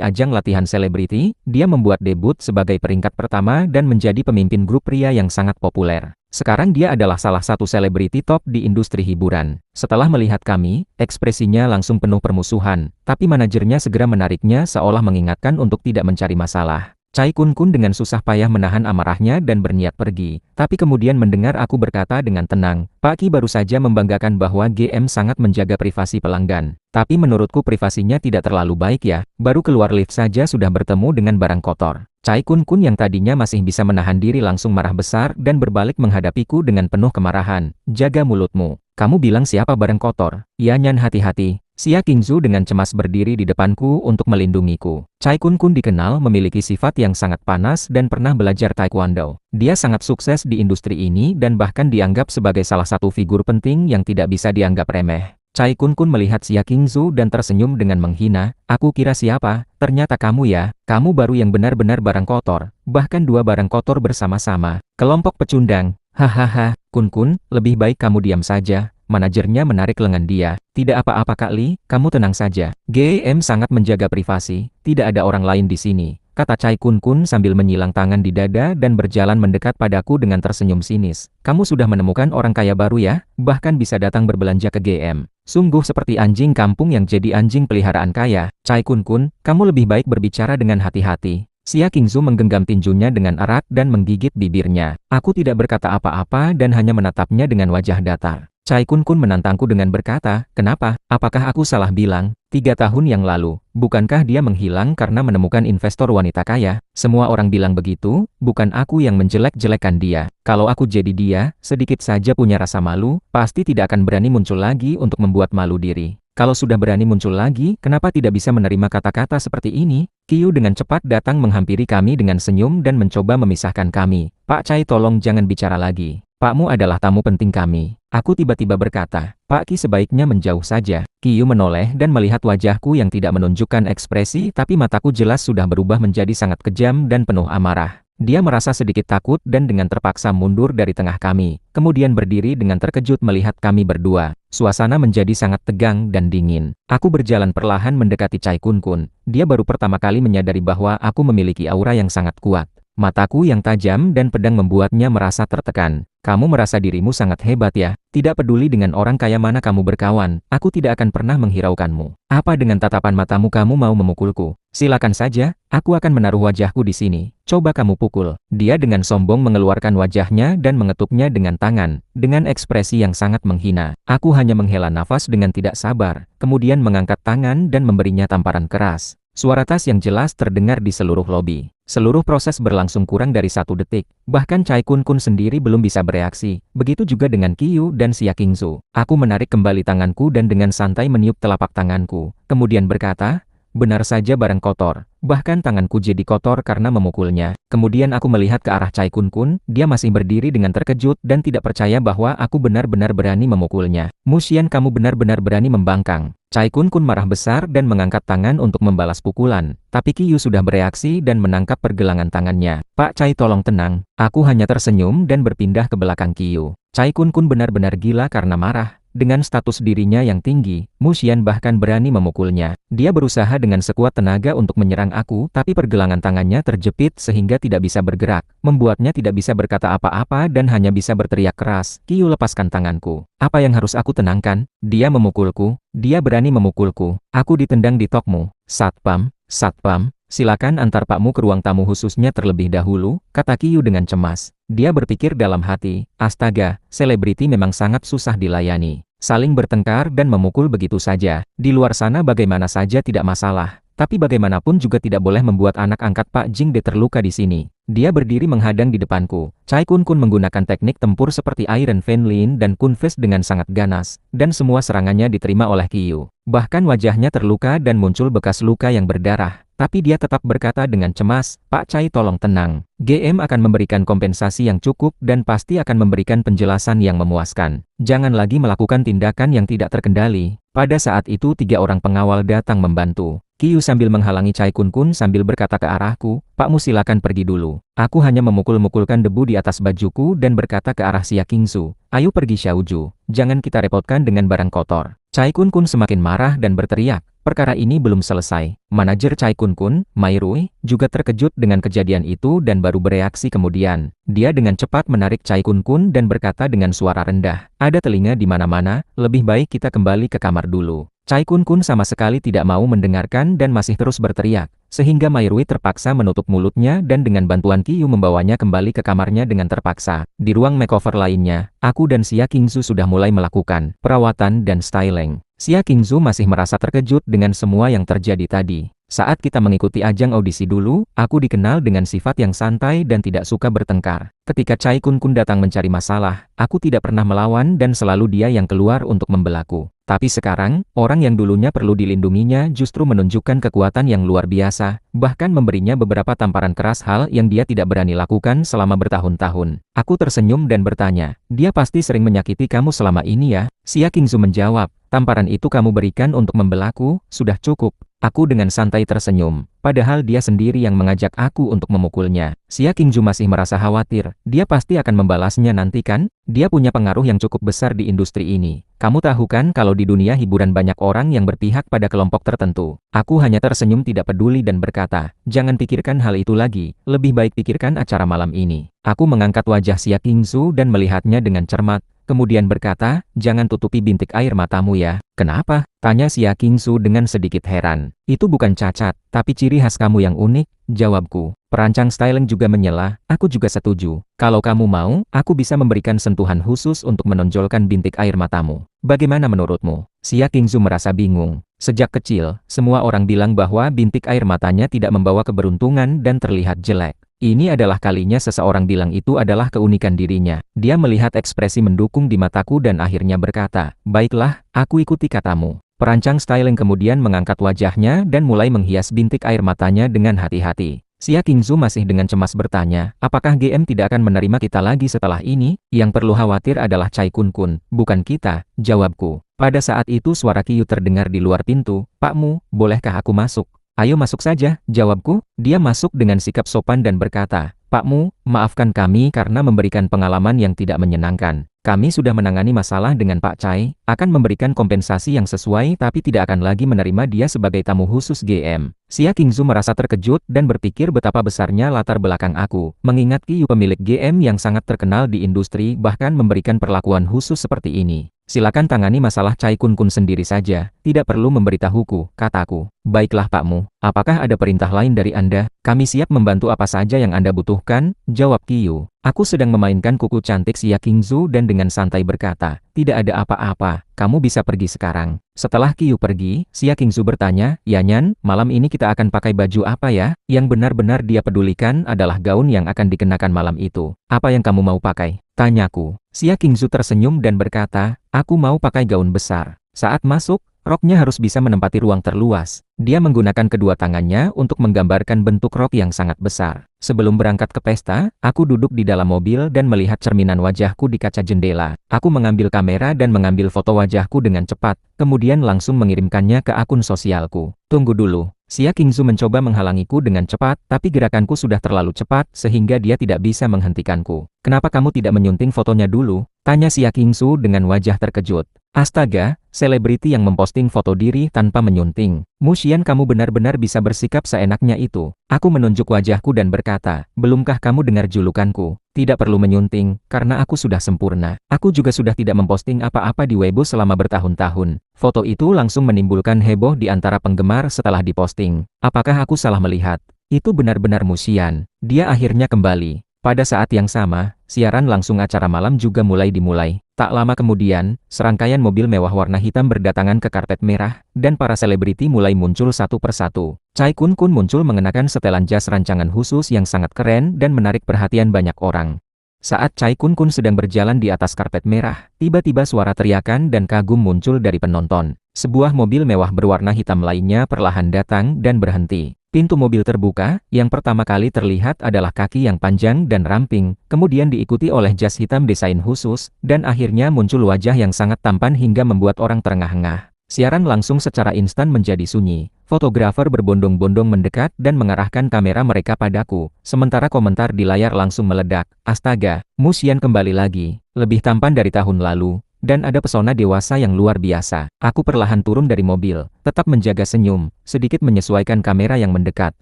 ajang latihan selebriti, dia membuat debut sebagai peringkat pertama dan menjadi pemimpin grup pria yang sangat populer. Sekarang dia adalah salah satu selebriti top di industri hiburan. Setelah melihat kami, ekspresinya langsung penuh permusuhan, tapi manajernya segera menariknya seolah mengingatkan untuk tidak mencari masalah. Cai Kun dengan susah payah menahan amarahnya dan berniat pergi, tapi kemudian mendengar aku berkata dengan tenang, Pak Qi baru saja membanggakan bahwa GM sangat menjaga privasi pelanggan. Tapi menurutku privasinya tidak terlalu baik ya, baru keluar lift saja sudah bertemu dengan barang kotor. Cai Kun yang tadinya masih bisa menahan diri langsung marah besar dan berbalik menghadapiku dengan penuh kemarahan. Jaga mulutmu. Kamu bilang siapa barang kotor? Ya Nyan hati-hati. Xia Qingzu dengan cemas berdiri di depanku untuk melindungiku. Cai Kun dikenal memiliki sifat yang sangat panas dan pernah belajar taekwondo. Dia sangat sukses di industri ini dan bahkan dianggap sebagai salah satu figur penting yang tidak bisa dianggap remeh. Cai Kun melihat Xia Qingzu dan tersenyum dengan menghina. Aku kira siapa? Ternyata kamu ya. Kamu baru yang benar-benar barang kotor. Bahkan dua barang kotor bersama-sama. Kelompok pecundang. Hahaha, Kun, lebih baik kamu diam saja. Manajernya menarik lengan dia. Tidak apa-apa Kak Li, kamu tenang saja. GM sangat menjaga privasi, tidak ada orang lain di sini, kata Cai Kun sambil menyilang tangan di dada dan berjalan mendekat padaku dengan tersenyum sinis. Kamu sudah menemukan orang kaya baru ya? Bahkan bisa datang berbelanja ke GM. Sungguh seperti anjing kampung yang jadi anjing peliharaan kaya. Cai Kun, kamu lebih baik berbicara dengan hati-hati. Xia Qingzu menggenggam tinjunya dengan erat dan menggigit bibirnya. Aku tidak berkata apa-apa dan hanya menatapnya dengan wajah datar. Cai Kun menantangku dengan berkata, kenapa? Apakah aku salah bilang? 3 tahun yang lalu, bukankah dia menghilang karena menemukan investor wanita kaya? Semua orang bilang begitu, bukan aku yang menjelek-jelekan dia. Kalau aku jadi dia, sedikit saja punya rasa malu, pasti tidak akan berani muncul lagi untuk membuat malu diri. Kalau sudah berani muncul lagi, kenapa tidak bisa menerima kata-kata seperti ini? Qiyu dengan cepat datang menghampiri kami dengan senyum dan mencoba memisahkan kami. Pak Cai tolong jangan bicara lagi. Pakmu adalah tamu penting kami. Aku tiba-tiba berkata, Pak Qi sebaiknya menjauh saja. Qiyu menoleh dan melihat wajahku yang tidak menunjukkan ekspresi tapi mataku jelas sudah berubah menjadi sangat kejam dan penuh amarah. Dia merasa sedikit takut dan dengan terpaksa mundur dari tengah kami, kemudian berdiri dengan terkejut melihat kami berdua. Suasana menjadi sangat tegang dan dingin. Aku berjalan perlahan mendekati Cai Kun. Dia baru pertama kali menyadari bahwa aku memiliki aura yang sangat kuat. Mataku yang tajam dan pedang membuatnya merasa tertekan. Kamu merasa dirimu sangat hebat ya? Tidak peduli dengan orang kaya mana kamu berkawan, aku tidak akan pernah menghiraukanmu. Apa dengan tatapan matamu kamu mau memukulku? Silakan saja, aku akan menaruh wajahku di sini. Coba kamu pukul. Dia dengan sombong mengeluarkan wajahnya dan mengetuknya dengan tangan, dengan ekspresi yang sangat menghina. Aku hanya menghela nafas dengan tidak sabar, kemudian mengangkat tangan dan memberinya tamparan keras. Suara tas yang jelas terdengar di seluruh lobi. Seluruh proses berlangsung kurang dari 1 detik. Bahkan Cai Kun sendiri belum bisa bereaksi. Begitu juga dengan Qiyu dan Xia Qingzu. Aku menarik kembali tanganku dan dengan santai meniup telapak tanganku. Kemudian berkata, benar saja barang kotor. Bahkan tanganku jadi kotor karena memukulnya. Kemudian aku melihat ke arah Cai Kun. Dia masih berdiri dengan terkejut dan tidak percaya bahwa aku benar-benar berani memukulnya. Musian, kamu benar-benar berani membangkang. Cai Kun marah besar dan mengangkat tangan untuk membalas pukulan. Tapi Qiyu sudah bereaksi dan menangkap pergelangan tangannya. Pak Cai tolong tenang. Aku hanya tersenyum dan berpindah ke belakang Qiyu. Cai Kun benar-benar gila karena marah. Dengan status dirinya yang tinggi, Musian bahkan berani memukulnya. Dia berusaha dengan sekuat tenaga untuk menyerang aku, tapi pergelangan tangannya terjepit sehingga tidak bisa bergerak, membuatnya tidak bisa berkata apa-apa dan hanya bisa berteriak keras. Qiyu, lepaskan tanganku. Apa yang harus aku tenangkan? Dia memukulku. Dia berani memukulku. Aku ditendang di tokmu. Satpam, silakan antar pakmu ke ruang tamu khususnya terlebih dahulu, kata Qiyu dengan cemas. Dia berpikir dalam hati, astaga, selebriti memang sangat susah dilayani. Saling bertengkar dan memukul begitu saja. Di luar sana bagaimana saja tidak masalah. Tapi bagaimanapun juga tidak boleh membuat anak angkat Pak Jingde terluka di sini. Dia berdiri menghadang di depanku. Cai Kun Kun menggunakan teknik tempur seperti Iron Fan Lin dan Kun Fist dengan sangat ganas, dan semua serangannya diterima oleh Qiu. Bahkan wajahnya terluka dan muncul bekas luka yang berdarah. Tapi dia tetap berkata dengan cemas, "Pak Cai, tolong tenang. GM akan memberikan kompensasi yang cukup dan pasti akan memberikan penjelasan yang memuaskan. Jangan lagi melakukan tindakan yang tidak terkendali." Pada saat itu 3 orang pengawal datang membantu. Qiu sambil menghalangi Cai Kun Kun sambil berkata ke arahku, "Pakmu silakan pergi dulu." Aku hanya memukul-mukulkan debu di atas bajuku dan berkata ke arah Xia Qingzu, "Ayo pergi Xiaoju, jangan kita repotkan dengan barang kotor." Cai Kun Kun semakin marah dan berteriak, "Perkara ini belum selesai." Manajer Cai Kun Kun, Mai Rui, juga terkejut dengan kejadian itu dan baru bereaksi kemudian. Dia dengan cepat menarik Cai Kun Kun dan berkata dengan suara rendah, "Ada telinga di mana-mana, lebih baik kita kembali ke kamar dulu." Cai Kun Kun sama sekali tidak mau mendengarkan dan masih terus berteriak, sehingga Mai Rui terpaksa menutup mulutnya dan dengan bantuan Qiu membawanya kembali ke kamarnya dengan terpaksa. Di ruang makeover lainnya, aku dan Xia Qingzu sudah mulai melakukan perawatan dan styling. Xia Qingzu masih merasa terkejut dengan semua yang terjadi tadi. Saat kita mengikuti ajang audisi dulu, aku dikenal dengan sifat yang santai dan tidak suka bertengkar. Ketika Cai Kun Kun datang mencari masalah, aku tidak pernah melawan dan selalu dia yang keluar untuk membelaku. Tapi sekarang, orang yang dulunya perlu dilindunginya justru menunjukkan kekuatan yang luar biasa, bahkan memberinya beberapa tamparan keras, hal yang dia tidak berani lakukan selama bertahun-tahun. Aku tersenyum dan bertanya, "Dia pasti sering menyakiti kamu selama ini ya?" Xia Qingzu menjawab, "Tamparan itu kamu berikan untuk membelaku, sudah cukup." Aku dengan santai tersenyum, padahal dia sendiri yang mengajak aku untuk memukulnya. Xia Qingzu masih merasa khawatir, dia pasti akan membalasnya nanti kan? Dia punya pengaruh yang cukup besar di industri ini. Kamu tahu kan kalau di dunia hiburan banyak orang yang berpihak pada kelompok tertentu. Aku hanya tersenyum tidak peduli dan berkata, "Jangan pikirkan hal itu lagi, lebih baik pikirkan acara malam ini." Aku mengangkat wajah Xia Qingzu dan melihatnya dengan cermat. Kemudian berkata, "Jangan tutupi bintik air matamu ya." "Kenapa?" tanya Xia Qingzu dengan sedikit heran. "Itu bukan cacat, tapi ciri khas kamu yang unik," jawabku. Perancang styling juga menyela, "Aku juga setuju. Kalau kamu mau, aku bisa memberikan sentuhan khusus untuk menonjolkan bintik air matamu. Bagaimana menurutmu?" Xia Qingzu merasa bingung. Sejak kecil, semua orang bilang bahwa bintik air matanya tidak membawa keberuntungan dan terlihat jelek. Ini adalah kalinya seseorang bilang itu adalah keunikan dirinya. Dia melihat ekspresi mendukung di mataku dan akhirnya berkata, "Baiklah, aku ikuti katamu." Perancang styling kemudian mengangkat wajahnya dan mulai menghias bintik air matanya dengan hati-hati. Xia Qingzu masih dengan cemas bertanya, "Apakah GM tidak akan menerima kita lagi setelah ini?" "Yang perlu khawatir adalah Cai Kun Kun, bukan kita," jawabku. Pada saat itu suara Qiu terdengar di luar pintu, "Pakmu, bolehkah aku masuk?" "Ayo masuk saja," jawabku. Dia masuk dengan sikap sopan dan berkata, "Pakmu, maafkan kami karena memberikan pengalaman yang tidak menyenangkan. Kami sudah menangani masalah dengan Pak Cai, akan memberikan kompensasi yang sesuai tapi tidak akan lagi menerima dia sebagai tamu khusus GM." Xia Qingzu merasa terkejut dan berpikir betapa besarnya latar belakang aku, mengingat Qiu pemilik GM yang sangat terkenal di industri bahkan memberikan perlakuan khusus seperti ini. "Silakan tangani masalah Cai Kun Kun sendiri saja, tidak perlu memberitahuku," kataku. "Baiklah Pakmu, apakah ada perintah lain dari Anda?" "Kami siap membantu apa saja yang Anda butuhkan," jawab Qiu. Aku sedang memainkan kuku cantik Xia Qingzu dan dengan santai berkata, "Tidak ada apa-apa, kamu bisa pergi sekarang." Setelah Qiu pergi, Xia Qingzu bertanya, "Yanyan, malam ini kita akan pakai baju apa ya?" Yang benar-benar dia pedulikan adalah gaun yang akan dikenakan malam itu. "Apa yang kamu mau pakai?" tanyaku. Xia Qingzu tersenyum dan berkata, "Aku mau pakai gaun besar." Saat masuk, roknya harus bisa menempati ruang terluas. Dia menggunakan kedua tangannya untuk menggambarkan bentuk rok yang sangat besar. Sebelum berangkat ke pesta, aku duduk di dalam mobil dan melihat cerminan wajahku di kaca jendela. Aku mengambil kamera dan mengambil foto wajahku dengan cepat, kemudian langsung mengirimkannya ke akun sosialku. "Tunggu dulu." Xia Qingzu mencoba menghalangiku dengan cepat, tapi gerakanku sudah terlalu cepat sehingga dia tidak bisa menghentikanku. "Kenapa kamu tidak menyunting fotonya dulu?" tanya Xia Qingzu dengan wajah terkejut. "Astaga, selebriti yang memposting foto diri tanpa menyunting. Mushian, kamu benar-benar bisa bersikap seenaknya itu." Aku menunjuk wajahku dan berkata, "Belumkah kamu dengar julukanku? Tidak perlu menyunting, karena aku sudah sempurna." Aku juga sudah tidak memposting apa-apa di Weibo selama bertahun-tahun. Foto itu langsung menimbulkan heboh di antara penggemar setelah diposting. Apakah aku salah melihat? Itu benar-benar Mushian. Dia akhirnya kembali. Pada saat yang sama, siaran langsung acara malam juga mulai dimulai. Tak lama kemudian, serangkaian mobil mewah warna hitam berdatangan ke karpet merah, dan para selebriti mulai muncul satu persatu. Chai Kun muncul mengenakan setelan jas rancangan khusus yang sangat keren dan menarik perhatian banyak orang. Saat Chai Kun sedang berjalan di atas karpet merah, tiba-tiba suara teriakan dan kagum muncul dari penonton. Sebuah mobil mewah berwarna hitam lainnya perlahan datang dan berhenti. Pintu mobil terbuka, yang pertama kali terlihat adalah kaki yang panjang dan ramping, kemudian diikuti oleh jas hitam desain khusus, dan akhirnya muncul wajah yang sangat tampan hingga membuat orang terengah-engah. Siaran langsung secara instan menjadi sunyi. Fotografer berbondong-bondong mendekat dan mengarahkan kamera mereka padaku, sementara komentar di layar langsung meledak. Astaga, Mu Xian kembali lagi, lebih tampan dari tahun lalu. Dan ada pesona dewasa yang luar biasa. Aku perlahan turun dari mobil, tetap menjaga senyum, sedikit menyesuaikan kamera yang mendekat,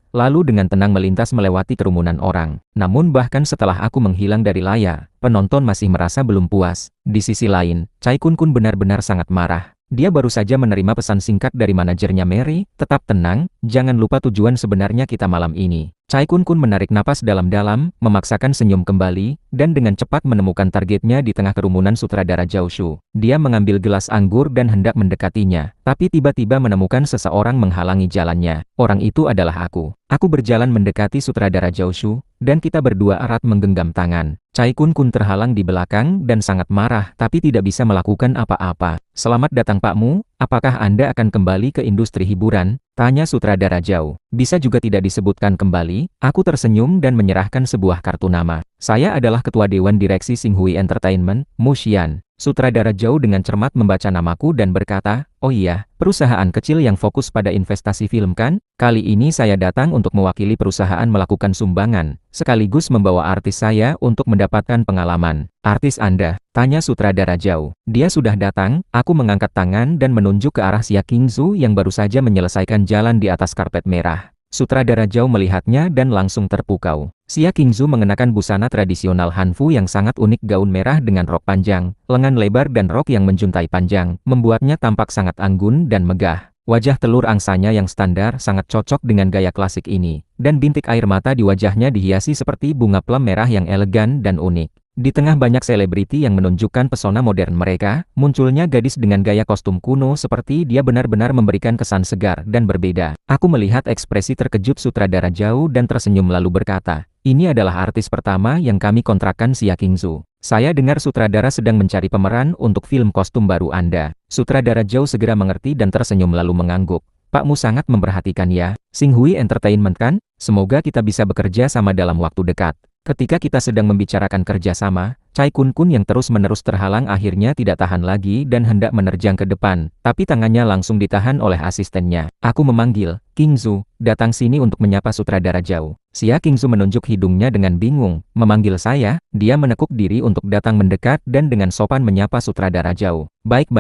lalu dengan tenang melintas melewati kerumunan orang. Namun bahkan setelah aku menghilang dari layar, penonton masih merasa belum puas. Di sisi lain, Chai Kun benar-benar sangat marah. Dia baru saja menerima pesan singkat dari manajernya Mary, tetap tenang, jangan lupa tujuan sebenarnya kita malam ini. Chai Kun menarik napas dalam-dalam, memaksakan senyum kembali, dan dengan cepat menemukan targetnya di tengah kerumunan sutradara Zhao Shu. Dia mengambil gelas anggur dan hendak mendekatinya, tapi tiba-tiba menemukan seseorang menghalangi jalannya. Orang itu adalah aku. Aku berjalan mendekati sutradara Zhao Shu, dan kita berdua erat menggenggam tangan. Chai Kun terhalang di belakang dan sangat marah tapi tidak bisa melakukan apa-apa. Selamat datang Pak Mu, apakah Anda akan kembali ke industri hiburan? Tanya sutradara Zhao. Bisa juga tidak disebutkan kembali, aku tersenyum dan menyerahkan sebuah kartu nama. Saya adalah ketua Dewan Direksi Xinhui Entertainment, Mu Xian. Sutradara Zhao dengan cermat membaca namaku dan berkata, oh iya, perusahaan kecil yang fokus pada investasi film kan? Kali ini saya datang untuk mewakili perusahaan melakukan sumbangan, sekaligus membawa artis saya untuk mendapatkan pengalaman. Artis Anda? Tanya sutradara Zhao. Dia sudah datang, aku mengangkat tangan dan menunjuk ke arah Xia Qingzu yang baru saja menyelesaikan jalan di atas karpet merah. Sutradara Zhao melihatnya dan langsung terpukau. Xia Qingzu mengenakan busana tradisional Hanfu yang sangat unik, gaun merah dengan rok panjang, lengan lebar dan rok yang menjuntai panjang, membuatnya tampak sangat anggun dan megah. Wajah telur angsanya yang standar sangat cocok dengan gaya klasik ini, dan bintik air mata di wajahnya dihiasi seperti bunga plum merah yang elegan dan unik. Di tengah banyak selebriti yang menunjukkan pesona modern mereka, munculnya gadis dengan gaya kostum kuno seperti dia benar-benar memberikan kesan segar dan berbeda. Aku melihat ekspresi terkejut sutradara Zhao dan tersenyum lalu berkata, ini adalah artis pertama yang kami kontrakkan Xia Qingzu. Saya dengar sutradara sedang mencari pemeran untuk film kostum baru Anda. Sutradara Zhao segera mengerti dan tersenyum lalu mengangguk. Pak Mu sangat memperhatikan ya. Xinhui Entertainment kan? Semoga kita bisa bekerja sama dalam waktu dekat. Ketika kita sedang membicarakan kerjasama, Chai Kun yang terus-menerus terhalang akhirnya tidak tahan lagi dan hendak menerjang ke depan, tapi tangannya langsung ditahan oleh asistennya. Aku memanggil, Qingzu, datang sini untuk menyapa sutradara Zhao. Xia Qingzu menunjuk hidungnya dengan bingung, memanggil saya, dia menekuk diri untuk datang mendekat dan dengan sopan menyapa sutradara Zhao. Baik.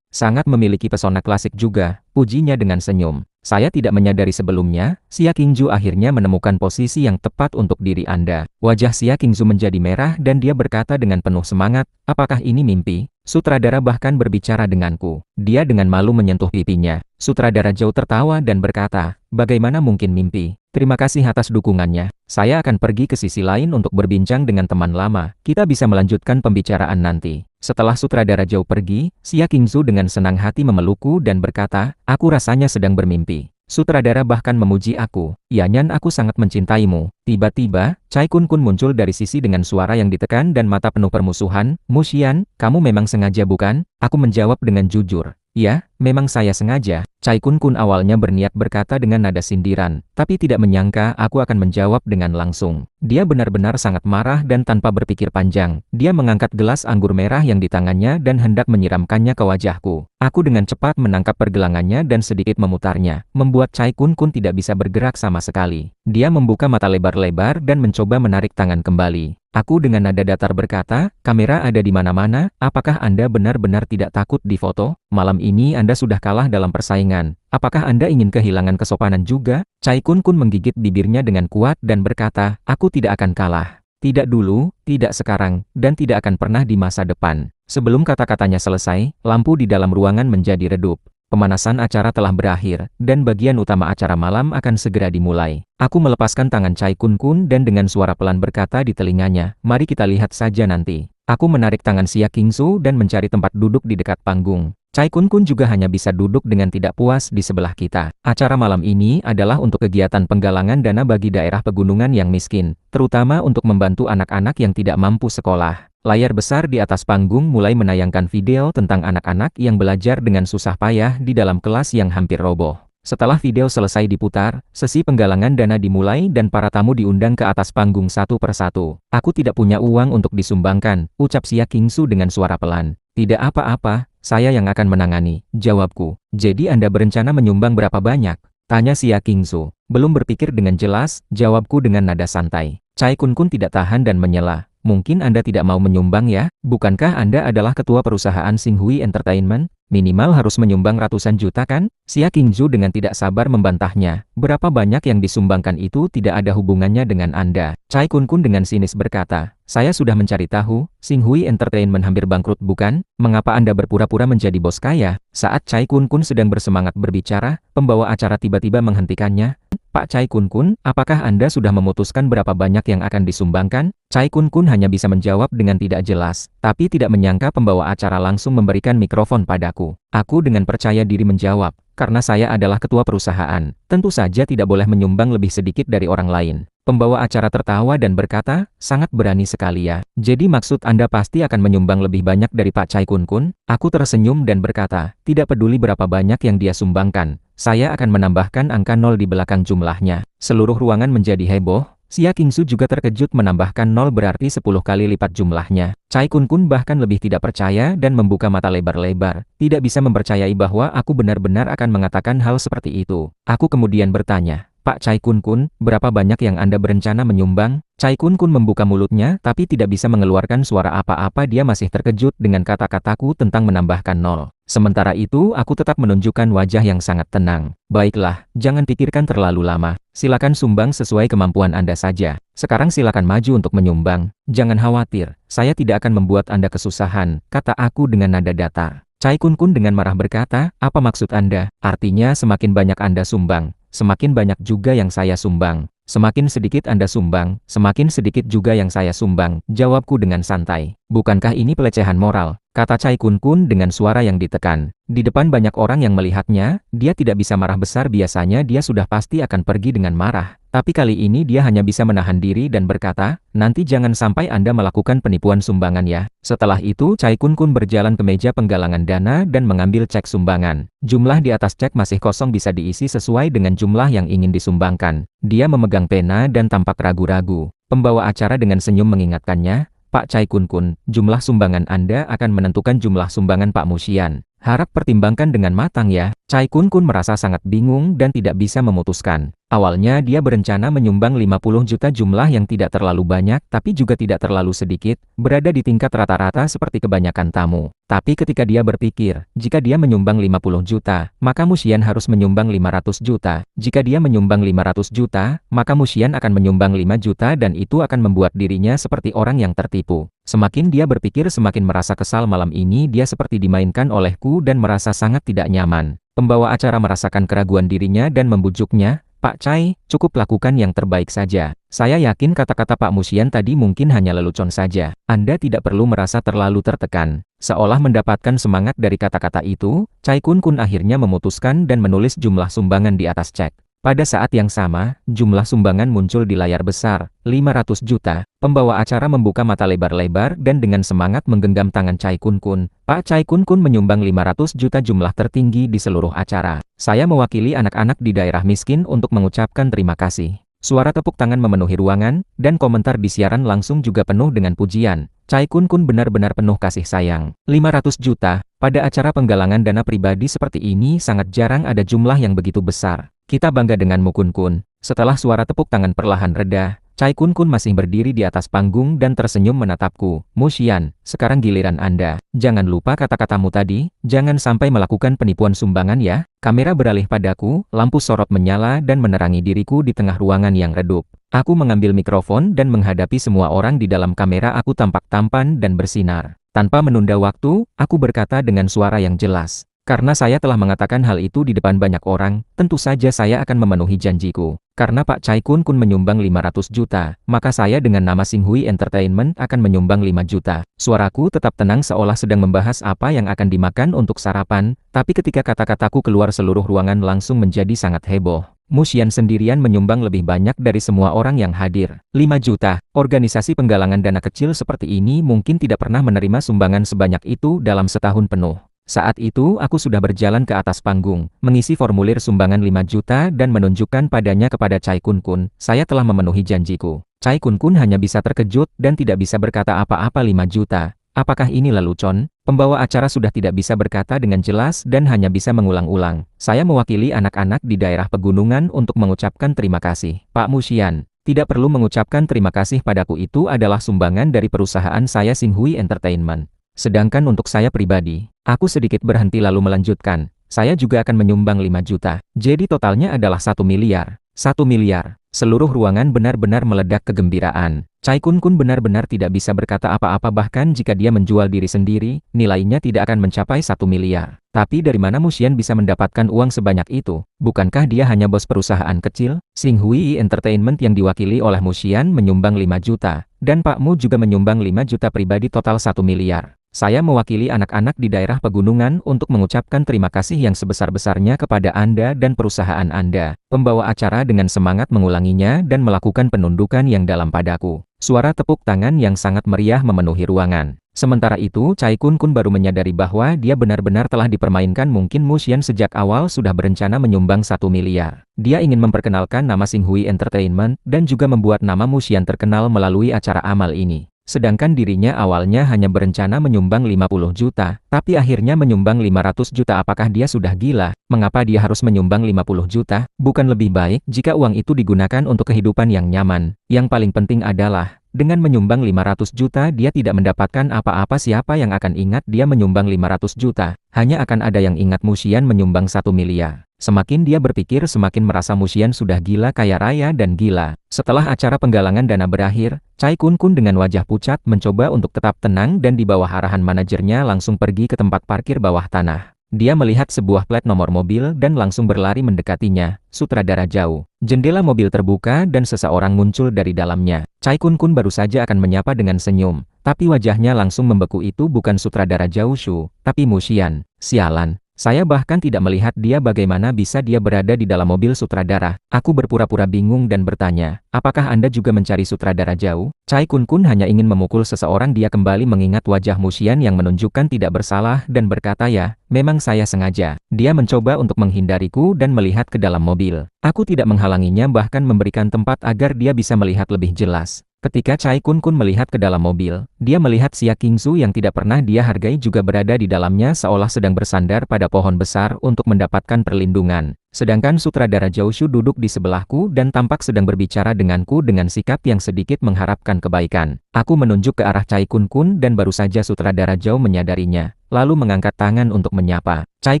Sangat memiliki pesona klasik juga, pujinya dengan senyum. Saya tidak menyadari sebelumnya, Xia Qingzu akhirnya menemukan posisi yang tepat untuk diri Anda. Wajah Xia Qingzu menjadi merah dan dia berkata dengan penuh semangat, apakah ini mimpi? Sutradara bahkan berbicara denganku. Dia dengan malu menyentuh pipinya. Sutradara Zhao tertawa dan berkata, bagaimana mungkin mimpi? Terima kasih atas dukungannya. Saya akan pergi ke sisi lain untuk berbincang dengan teman lama. Kita bisa melanjutkan pembicaraan nanti. Setelah sutradara Zhao pergi, Xia Qingzu dengan senang hati memelukku dan berkata, aku rasanya sedang bermimpi. Sutradara bahkan memuji aku. Yanyan, aku sangat mencintaimu. Tiba-tiba, Chai Kun muncul dari sisi dengan suara yang ditekan dan mata penuh permusuhan. Mu Xian, kamu memang sengaja bukan? Aku menjawab dengan jujur. Ya, memang saya sengaja. Chai Kun awalnya berniat berkata dengan nada sindiran, tapi tidak menyangka aku akan menjawab dengan langsung. Dia benar-benar sangat marah dan tanpa berpikir panjang, dia mengangkat gelas anggur merah yang di tangannya dan hendak menyiramkannya ke wajahku. Aku dengan cepat menangkap pergelangannya dan sedikit memutarnya, membuat Chai Kun tidak bisa bergerak sama sekali. Dia membuka mata lebar-lebar dan mencoba menarik tangan kembali. Aku dengan nada datar berkata, kamera ada di mana-mana, apakah Anda benar-benar tidak takut difoto? Malam ini Anda sudah kalah dalam persaingan. Apakah Anda ingin kehilangan kesopanan juga? Chai Kun menggigit bibirnya dengan kuat dan berkata, aku tidak akan kalah. Tidak dulu, tidak sekarang, dan tidak akan pernah di masa depan. Sebelum kata-katanya selesai, lampu di dalam ruangan menjadi redup. Pemanasan acara telah berakhir, dan bagian utama acara malam akan segera dimulai. Aku melepaskan tangan Chai Kun dan dengan suara pelan berkata di telinganya, mari kita lihat saja nanti. Aku menarik tangan Xia Qingzu dan mencari tempat duduk di dekat panggung. Chai Kun juga hanya bisa duduk dengan tidak puas di sebelah kita. Acara malam ini adalah untuk kegiatan penggalangan dana bagi daerah pegunungan yang miskin, terutama untuk membantu anak-anak yang tidak mampu sekolah. Layar besar di atas panggung mulai menayangkan video tentang anak-anak yang belajar dengan susah payah di dalam kelas yang hampir roboh. Setelah video selesai diputar, sesi penggalangan dana dimulai dan para tamu diundang ke atas panggung satu persatu. Aku tidak punya uang untuk disumbangkan, ucap Xia Qingsu dengan suara pelan. Tidak apa-apa, saya yang akan menangani, jawabku. Jadi Anda berencana menyumbang berapa banyak? Tanya Xia Qingsu. Belum berpikir dengan jelas, jawabku dengan nada santai. Chai Kun tidak tahan dan menyela. Mungkin Anda tidak mau menyumbang ya? Bukankah Anda adalah ketua perusahaan Xinhui Entertainment? Minimal harus menyumbang ratusan juta kan? Xia Qingsu dengan tidak sabar membantahnya. Berapa banyak yang disumbangkan itu tidak ada hubungannya dengan Anda. Chai Kun dengan sinis berkata, saya sudah mencari tahu, Xinhui Entertainment hampir bangkrut bukan? Mengapa Anda berpura-pura menjadi bos kaya? Saat Chai Kun sedang bersemangat berbicara, pembawa acara tiba-tiba menghentikannya. Pak Chai Kun, apakah Anda sudah memutuskan berapa banyak yang akan disumbangkan? Chai Kun hanya bisa menjawab dengan tidak jelas, tapi tidak menyangka pembawa acara langsung memberikan mikrofon padaku. Aku dengan percaya diri menjawab, karena saya adalah ketua perusahaan, tentu saja tidak boleh menyumbang lebih sedikit dari orang lain. Pembawa acara tertawa dan berkata, sangat berani sekali ya. Jadi maksud Anda pasti akan menyumbang lebih banyak dari Pak Chai Kun? Aku tersenyum dan berkata, tidak peduli berapa banyak yang dia sumbangkan, saya akan menambahkan angka 0 di belakang jumlahnya. Seluruh ruangan menjadi heboh. Xia Qingsu juga terkejut menambahkan 0 berarti 10 kali lipat jumlahnya. Chai Kun bahkan lebih tidak percaya dan membuka mata lebar-lebar. Tidak bisa mempercayai bahwa aku benar-benar akan mengatakan hal seperti itu. Aku kemudian bertanya, Pak Chai Kun, berapa banyak yang Anda berencana menyumbang? Chai Kun membuka mulutnya tapi tidak bisa mengeluarkan suara apa-apa. Dia masih terkejut dengan kata-kataku tentang menambahkan 0. Sementara itu aku tetap menunjukkan wajah yang sangat tenang. Baiklah, jangan pikirkan terlalu lama. Silakan sumbang sesuai kemampuan Anda saja. Sekarang silakan maju untuk menyumbang. Jangan khawatir, saya tidak akan membuat Anda kesusahan, kata aku dengan nada datar. Chai Kun dengan marah berkata, apa maksud Anda? Artinya semakin banyak Anda sumbang, semakin banyak juga yang saya sumbang. Semakin sedikit Anda sumbang, semakin sedikit juga yang saya sumbang, jawabku dengan santai. Bukankah ini pelecehan moral? Kata Chai Kun dengan suara yang ditekan. Di depan banyak orang yang melihatnya, dia tidak bisa marah besar. Biasanya dia sudah pasti akan pergi dengan marah. Tapi kali ini dia hanya bisa menahan diri dan berkata, nanti jangan sampai Anda melakukan penipuan sumbangan ya. Setelah itu Chai Kun berjalan ke meja penggalangan dana dan mengambil cek sumbangan. Jumlah di atas cek masih kosong, bisa diisi sesuai dengan jumlah yang ingin disumbangkan. Dia memegang pena dan tampak ragu-ragu. Pembawa acara dengan senyum mengingatkannya, Pak Chai Kun, jumlah sumbangan Anda akan menentukan jumlah sumbangan Pak Musian. Harap pertimbangkan dengan matang ya. Chai Kun merasa sangat bingung dan tidak bisa memutuskan. Awalnya dia berencana menyumbang 50 juta, jumlah yang tidak terlalu banyak tapi juga tidak terlalu sedikit, berada di tingkat rata-rata seperti kebanyakan tamu. Tapi ketika dia berpikir, jika dia menyumbang 50 juta, maka Musian harus menyumbang 500 juta. Jika dia menyumbang 500 juta, maka Musian akan menyumbang 5 juta dan itu akan membuat dirinya seperti orang yang tertipu. Semakin dia berpikir semakin merasa kesal. Malam ini dia seperti dimainkan olehku dan merasa sangat tidak nyaman. Pembawa acara merasakan keraguan dirinya dan membujuknya, Pak Chai, cukup lakukan yang terbaik saja. Saya yakin kata-kata Pak Musian tadi mungkin hanya lelucon saja. Anda tidak perlu merasa terlalu tertekan. Seolah mendapatkan semangat dari kata-kata itu, Chai Kun akhirnya memutuskan dan menulis jumlah sumbangan di atas cek. Pada saat yang sama, jumlah sumbangan muncul di layar besar, 500 juta. Pembawa acara membuka mata lebar-lebar dan dengan semangat menggenggam tangan Chai Kun. Pak Chai Kun menyumbang 500 juta, jumlah tertinggi di seluruh acara. Saya mewakili anak-anak di daerah miskin untuk mengucapkan terima kasih. Suara tepuk tangan memenuhi ruangan, dan komentar di siaran langsung juga penuh dengan pujian. Chai Kun benar-benar penuh kasih sayang. 500 juta, pada acara penggalangan dana pribadi seperti ini sangat jarang ada jumlah yang begitu besar. Kita bangga denganmu Kun. Setelah suara tepuk tangan perlahan reda, Chai Kun masih berdiri di atas panggung dan tersenyum menatapku. Musian, sekarang giliran Anda. Jangan lupa kata-katamu tadi, jangan sampai melakukan penipuan sumbangan ya. Kamera beralih padaku, lampu sorot menyala dan menerangi diriku di tengah ruangan yang redup. Aku mengambil mikrofon dan menghadapi semua orang di dalam kamera. Aku tampak tampan dan bersinar. Tanpa menunda waktu, aku berkata dengan suara yang jelas. Karena saya telah mengatakan hal itu di depan banyak orang, tentu saja saya akan memenuhi janjiku. Karena Pak Chai Kun menyumbang 500 juta, maka saya dengan nama Xinghui Entertainment akan menyumbang 5 juta. Suaraku tetap tenang seolah sedang membahas apa yang akan dimakan untuk sarapan, tapi ketika kata-kataku keluar seluruh ruangan langsung menjadi sangat heboh. Mu Xian sendirian menyumbang lebih banyak dari semua orang yang hadir. 5 juta. Organisasi penggalangan dana kecil seperti ini mungkin tidak pernah menerima sumbangan sebanyak itu dalam setahun penuh. Saat itu aku sudah berjalan ke atas panggung, mengisi formulir sumbangan 5 juta dan menunjukkan padanya kepada Chai Kun, saya telah memenuhi janjiku. Chai Kun hanya bisa terkejut dan tidak bisa berkata apa-apa. 5 juta. Apakah ini lelucon? Pembawa acara sudah tidak bisa berkata dengan jelas dan hanya bisa mengulang-ulang. Saya mewakili anak-anak di daerah pegunungan untuk mengucapkan terima kasih. Pak Mu Xian, tidak perlu mengucapkan terima kasih padaku, itu adalah sumbangan dari perusahaan saya Xinghui Entertainment. Sedangkan untuk saya pribadi, aku sedikit berhenti lalu melanjutkan, saya juga akan menyumbang 5 juta. Jadi totalnya adalah 1 miliar. 1 miliar. Seluruh ruangan benar-benar meledak kegembiraan. Chai Kun benar-benar tidak bisa berkata apa-apa, bahkan jika dia menjual diri sendiri, nilainya tidak akan mencapai 1 miliar. Tapi dari mana Mu Xian bisa mendapatkan uang sebanyak itu? Bukankah dia hanya bos perusahaan kecil? Xinghui Entertainment yang diwakili oleh Mu Xian menyumbang 5 juta, dan Pak Mu juga menyumbang 5 juta pribadi, total 1 miliar. Saya mewakili anak-anak di daerah pegunungan untuk mengucapkan terima kasih yang sebesar-besarnya kepada Anda dan perusahaan Anda. Pembawa acara dengan semangat mengulanginya dan melakukan penundukan yang dalam padaku. Suara tepuk tangan yang sangat meriah memenuhi ruangan. Sementara itu, Chai Kun baru menyadari bahwa dia benar-benar telah dipermainkan. Mungkin Mu Xian sejak awal sudah berencana menyumbang 1 miliar. Dia ingin memperkenalkan nama Xinghui Entertainment dan juga membuat nama Mu Xian terkenal melalui acara amal ini. Sedangkan dirinya awalnya hanya berencana menyumbang 50 juta, tapi akhirnya menyumbang 500 juta. Apakah dia sudah gila? Mengapa dia harus menyumbang 50 juta? Bukan lebih baik jika uang itu digunakan untuk kehidupan yang nyaman? Yang paling penting adalah, dengan menyumbang 500 juta dia tidak mendapatkan apa-apa. Siapa yang akan ingat dia menyumbang 500 juta? Hanya akan ada yang ingat Mu Xian menyumbang 1 miliar. Semakin dia berpikir, semakin merasa Mu Xian sudah gila, kaya raya dan gila. Setelah acara penggalangan dana berakhir, Chai Kun dengan wajah pucat mencoba untuk tetap tenang dan di bawah arahan manajernya langsung pergi ke tempat parkir bawah tanah. Dia melihat sebuah plat nomor mobil dan langsung berlari mendekatinya. Sutradara jauh. Jendela mobil terbuka dan seseorang muncul dari dalamnya. Chai Kun baru saja akan menyapa dengan senyum, tapi wajahnya langsung membeku. Itu bukan sutradara Zhao Shu, tapi Mu Xian. Sialan. Saya bahkan tidak melihat dia. Bagaimana bisa dia berada di dalam mobil sutradara? Aku berpura-pura bingung dan bertanya, apakah Anda juga mencari sutradara Zhao? Chai Kun hanya ingin memukul seseorang. Dia kembali mengingat wajah Mu Xian yang menunjukkan tidak bersalah dan berkata, ya, memang saya sengaja. Dia mencoba untuk menghindariku dan melihat ke dalam mobil. Aku tidak menghalanginya, bahkan memberikan tempat agar dia bisa melihat lebih jelas. Ketika Chai Kun melihat ke dalam mobil, dia melihat Xia Qingzu yang tidak pernah dia hargai juga berada di dalamnya seolah sedang bersandar pada pohon besar untuk mendapatkan perlindungan. Sedangkan sutradara Zhao Shu duduk di sebelahku dan tampak sedang berbicara denganku dengan sikap yang sedikit mengharapkan kebaikan. Aku menunjuk ke arah Chai Kun dan baru saja sutradara Zhao menyadarinya, lalu mengangkat tangan untuk menyapa. Chai